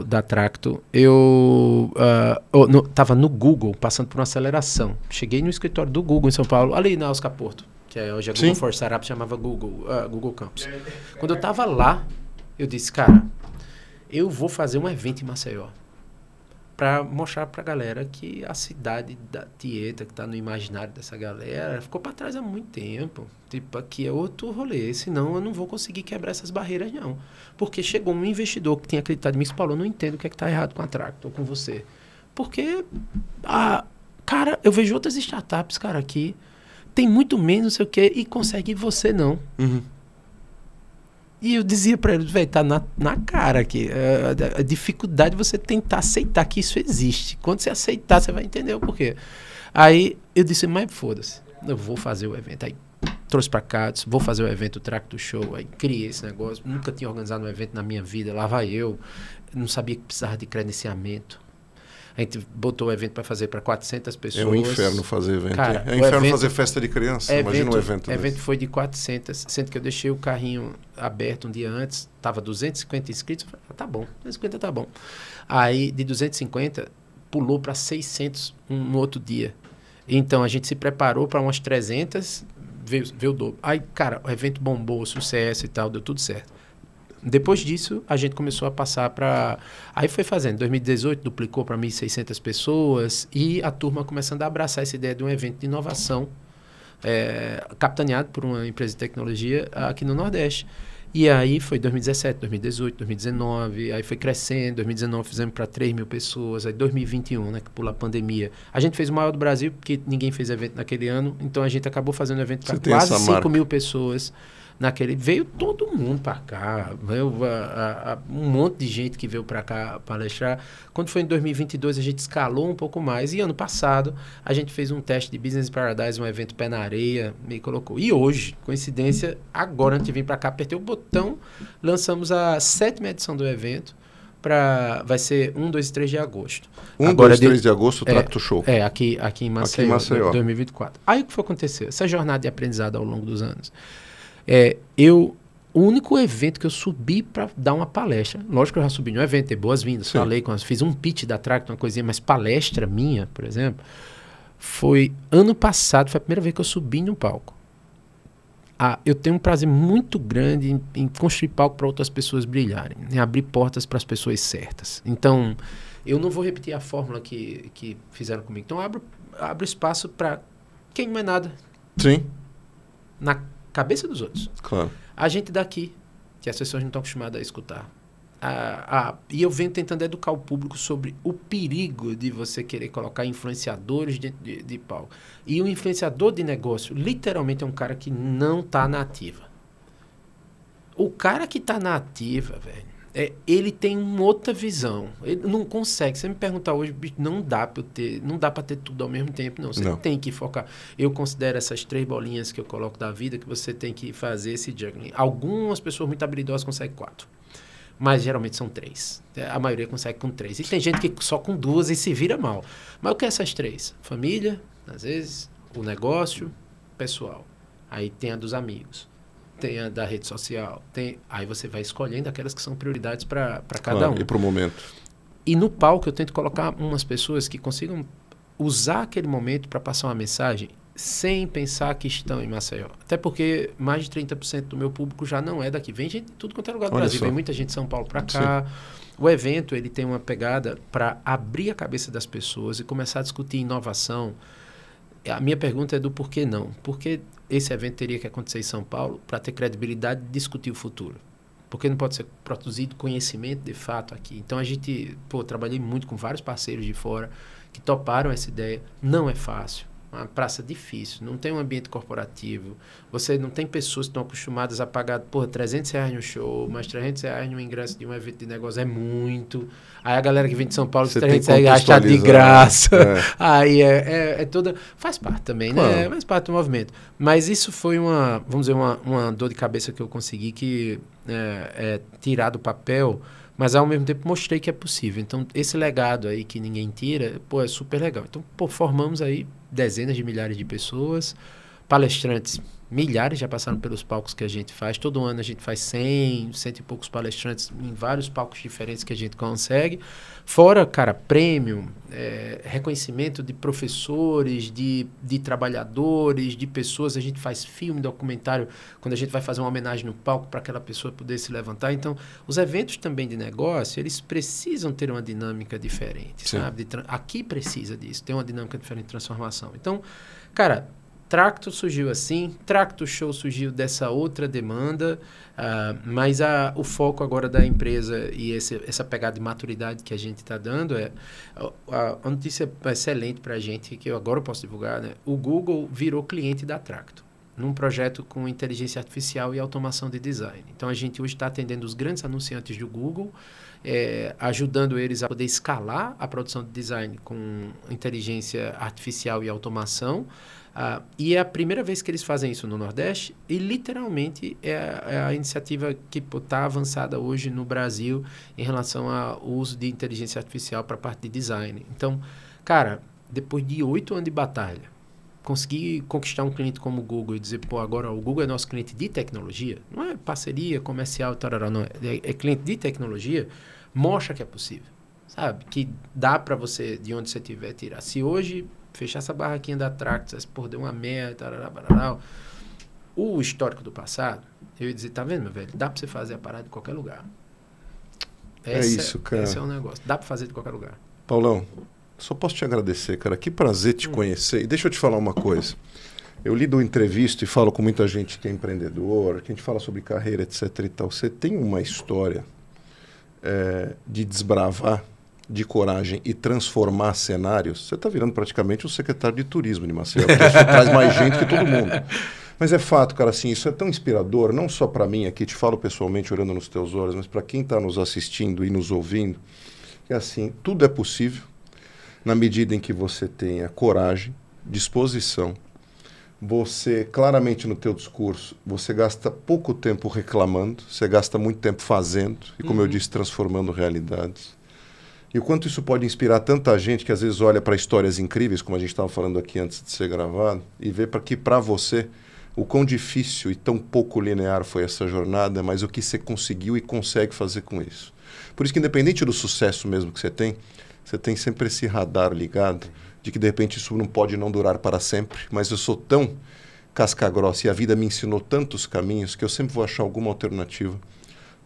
Speaker 3: da Tracto, eu estava no Google, passando por uma aceleração. Cheguei no escritório do Google em São Paulo, ali na Oscar Porto, que hoje é Google for Startup, chamava Google Campus. Quando eu estava lá, eu disse, cara, eu vou fazer um evento em Maceió para mostrar para a galera que a cidade da Tieta, que está no imaginário dessa galera, ficou para trás há muito tempo. Tipo, aqui é outro rolê, senão eu não vou conseguir quebrar essas barreiras, não. Porque chegou um investidor que tinha acreditado em mim e falou, não entendo o que é que está errado com a Tracto ou com você. Porque, cara, eu vejo outras startups, cara, aqui, tem muito menos, não sei o quê, e consegue, você não.
Speaker 2: Uhum.
Speaker 3: E eu dizia pra eles, velho, tá na cara aqui. A dificuldade de você tentar aceitar que isso existe. Quando você aceitar, você vai entender o porquê. Aí eu disse, mas foda-se, eu vou fazer o evento. Aí trouxe pra cá, disse, vou fazer o evento, o Track do Show. Aí criei esse negócio. Nunca tinha organizado um evento na minha vida. Lá vai eu. Não sabia que precisava de credenciamento. A gente botou o evento para fazer para 400 pessoas.
Speaker 2: É um inferno fazer evento.
Speaker 3: Cara,
Speaker 2: é um inferno fazer festa de criança. Imagina um evento.
Speaker 3: O evento foi de 400, sendo que eu deixei o carrinho aberto um dia antes. Tava 250 inscritos. Eu falei, tá bom, 250 tá bom. Aí, de 250, pulou para 600 no outro dia. Então, a gente se preparou para umas 300, veio o dobro. Aí, cara, o evento bombou, sucesso e tal, deu tudo certo. Depois disso, a gente começou a passar para... Aí foi fazendo. Em 2018, duplicou para 1.600 pessoas e a turma começando a abraçar essa ideia de um evento de inovação capitaneado por uma empresa de tecnologia aqui no Nordeste. E aí foi 2017, 2018, 2019, aí foi crescendo. 2019 fizemos para 3 mil pessoas. Aí 2021, né, que pula a pandemia. A gente fez o maior do Brasil, porque ninguém fez evento naquele ano. Então a gente acabou fazendo evento para quase 5 mil pessoas. Veio todo mundo para cá, veio um monte de gente que veio para cá palestrar. Quando foi em 2022, a gente escalou um pouco mais. E ano passado, a gente fez um teste de Business Paradise, um evento pé na areia, me colocou. E hoje, coincidência, agora antes de vir para cá, apertei o botão, lançamos a 7ª edição do evento. Vai ser 1, 2 e 3 de agosto.
Speaker 2: 1, 2 e 3 de agosto, o Tracto Show.
Speaker 3: Aqui em Maceió, 2024. Aí o que foi acontecer? Essa jornada de aprendizado ao longo dos anos. O único evento que eu subi para dar uma palestra, lógico que eu já subi no evento, dei boas-vindas, falei, fiz um pitch da Tracto, uma coisinha, mas palestra minha, por exemplo, foi ano passado, foi a primeira vez que eu subi no palco. Eu tenho um prazer muito grande em construir palco para outras pessoas brilharem, em abrir portas para as pessoas certas. Então, eu não vou repetir a fórmula que fizeram comigo. Então, abro espaço para quem não é nada.
Speaker 2: Sim.
Speaker 3: Na cabeça dos outros.
Speaker 2: Claro.
Speaker 3: A gente daqui, que as pessoas não estão acostumadas a escutar. E eu venho tentando educar o público sobre o perigo de você querer colocar influenciadores dentro de palco. E o influenciador de negócio, literalmente, é um cara que não está na ativa. O cara que está na ativa, velho, ele tem uma outra visão. Ele não consegue. Você me perguntar hoje, não dá para ter tudo ao mesmo tempo, não. Você tem que focar. Eu considero essas 3 bolinhas que eu coloco da vida que você tem que fazer esse juggling. Algumas pessoas muito habilidosas conseguem 4. Mas geralmente são 3. A maioria consegue com 3. E tem gente que só com 2 e se vira mal. Mas o que é essas 3? Família, às vezes, o negócio, pessoal. Aí tem a dos amigos. Tem a da rede social. Aí você vai escolhendo aquelas que são prioridades para cada um.
Speaker 2: E para o momento.
Speaker 3: E no palco eu tento colocar umas pessoas que consigam usar aquele momento para passar uma mensagem sem pensar que estão em Maceió. Até porque mais de 30% do meu público já não é daqui. Vem gente de tudo quanto é lugar do Brasil. Vem muita gente de São Paulo para cá. Sim. O evento ele tem uma pegada para abrir a cabeça das pessoas e começar a discutir inovação. A minha pergunta é do porquê não. Porque esse evento teria que acontecer em São Paulo para ter credibilidade de discutir o futuro. Porque não pode ser produzido conhecimento de fato aqui. Então, trabalhei muito com vários parceiros de fora que toparam essa ideia. Não é fácil. Uma praça difícil, não tem um ambiente corporativo, você não tem pessoas que estão acostumadas a pagar, R$300 no show, mais R$300 no ingresso de um evento de negócio é muito. Aí a galera que vem de São Paulo, R$300 acha de graça. Aí é toda... Faz parte também, claro, né? Faz parte do movimento. Mas isso foi uma dor de cabeça que eu consegui tirar do papel, mas ao mesmo tempo mostrei que é possível. Então, esse legado aí que ninguém tira, é super legal. Então, formamos aí dezenas de milhares de pessoas, palestrantes, milhares já passaram pelos palcos que a gente faz. Todo ano a gente faz 100 e poucos palestrantes em vários palcos diferentes que a gente consegue. Fora, cara, prêmio, reconhecimento de professores, de trabalhadores, de pessoas. A gente faz filme, documentário, quando a gente vai fazer uma homenagem no palco para aquela pessoa poder se levantar. Então, os eventos também de negócio, eles precisam ter uma dinâmica diferente, sabe? Aqui precisa disso, ter uma dinâmica diferente de transformação. Então, cara, Tracto surgiu assim, Tracto Show surgiu dessa outra demanda, mas o foco agora da empresa e essa pegada de maturidade que a gente está dando a notícia excelente para a gente, que eu agora posso divulgar, né? O Google virou cliente da Tracto, num projeto com inteligência artificial e automação de design. Então, a gente hoje está atendendo os grandes anunciantes do Google, ajudando eles a poder escalar a produção de design com inteligência artificial e automação. E é a primeira vez que eles fazem isso no Nordeste e, literalmente, é a iniciativa que está avançada hoje no Brasil em relação ao uso de inteligência artificial para a parte de design. Então, cara, depois de 8 anos de batalha, conseguir conquistar um cliente como o Google e dizer, pô, agora o Google é nosso cliente de tecnologia, não é parceria comercial, tarará, não, é cliente de tecnologia, mostra que é possível, sabe? Que dá para você, de onde você estiver, tirar. Se hoje fechar essa barraquinha da Tractus, pô, deu uma merda, tarará, barará, o histórico do passado, eu ia dizer, tá vendo, meu velho? Dá para você fazer a parada de qualquer lugar.
Speaker 2: Isso, cara.
Speaker 3: Esse é o negócio. Dá para fazer de qualquer lugar.
Speaker 2: Paulão, só posso te agradecer, cara. Que prazer te conhecer. E deixa eu te falar uma coisa. Eu lido entrevista e falo com muita gente que é empreendedor, que a gente fala sobre carreira, etc e tal. Você tem uma história de desbravar, de coragem e transformar cenários. Você está virando praticamente o secretário de turismo de Maceió, porque você traz mais gente que todo mundo. Mas é fato, cara, assim, isso é tão inspirador, não só para mim aqui, te falo pessoalmente, olhando nos teus olhos, mas para quem está nos assistindo e nos ouvindo, que assim, tudo é possível na medida em que você tenha coragem, disposição. Você, claramente no teu discurso, você gasta pouco tempo reclamando, você gasta muito tempo fazendo, e como eu disse, transformando realidades. E o quanto isso pode inspirar tanta gente que às vezes olha para histórias incríveis, como a gente estava falando aqui antes de ser gravado, e vê que para você o quão difícil e tão pouco linear foi essa jornada, mas o que você conseguiu e consegue fazer com isso. Por isso que, independente do sucesso mesmo que você tem sempre esse radar ligado de que, de repente, isso não pode não durar para sempre, mas eu sou tão casca-grossa e a vida me ensinou tantos caminhos que eu sempre vou achar alguma alternativa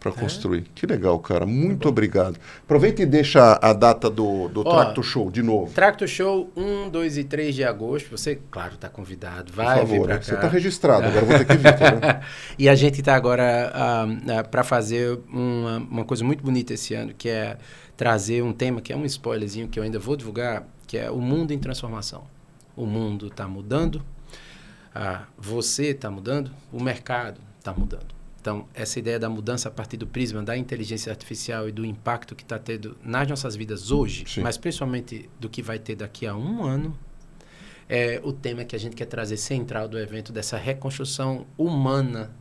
Speaker 2: para construir. Que legal, cara. Muito obrigado. Aproveita e deixa a data do Tracto Show de novo.
Speaker 3: Tracto Show 1, 2 e 3 de agosto. Você, claro, está convidado. Vai
Speaker 2: Por favor,
Speaker 3: vir para cá.
Speaker 2: Você está registrado, agora vou ter que vir. Tá, né?
Speaker 3: E a gente está agora para fazer uma coisa muito bonita esse ano, que é trazer um tema que é um spoilerzinho que eu ainda vou divulgar, que é o mundo em transformação. O mundo está mudando, você está mudando, o mercado está mudando. Então, essa ideia da mudança a partir do prisma da inteligência artificial e do impacto que está tendo nas nossas vidas hoje,
Speaker 2: Sim.
Speaker 3: mas principalmente do que vai ter daqui a 1 ano, é o tema que a gente quer trazer central do evento, dessa reconstrução humana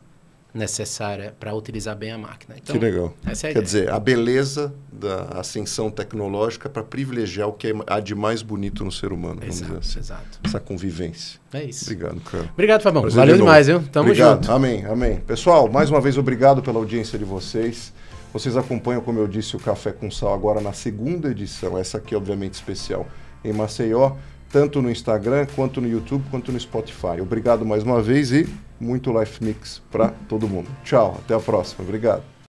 Speaker 3: necessária para utilizar bem a máquina. Então,
Speaker 2: que legal.
Speaker 3: Essa é a
Speaker 2: Quer
Speaker 3: ideia.
Speaker 2: dizer, a beleza da ascensão tecnológica para privilegiar o que há de mais bonito no ser humano. Vamos dizer assim.
Speaker 3: Exato.
Speaker 2: Essa convivência.
Speaker 3: É isso.
Speaker 2: Obrigado, cara.
Speaker 3: Obrigado, Fabão.
Speaker 2: Prazer
Speaker 3: Valeu
Speaker 2: de novo.
Speaker 3: demais, viu? Tamo
Speaker 2: Obrigado.
Speaker 3: junto.
Speaker 2: Amém, amém. Pessoal, mais uma vez, obrigado pela audiência de vocês. Vocês acompanham, como eu disse, o Café com Sal agora na 2ª edição. Essa aqui, obviamente, especial em Maceió, tanto no Instagram, quanto no YouTube, quanto no Spotify. Obrigado mais uma vez e muito Life Mix para todo mundo. Tchau, até a próxima. Obrigado.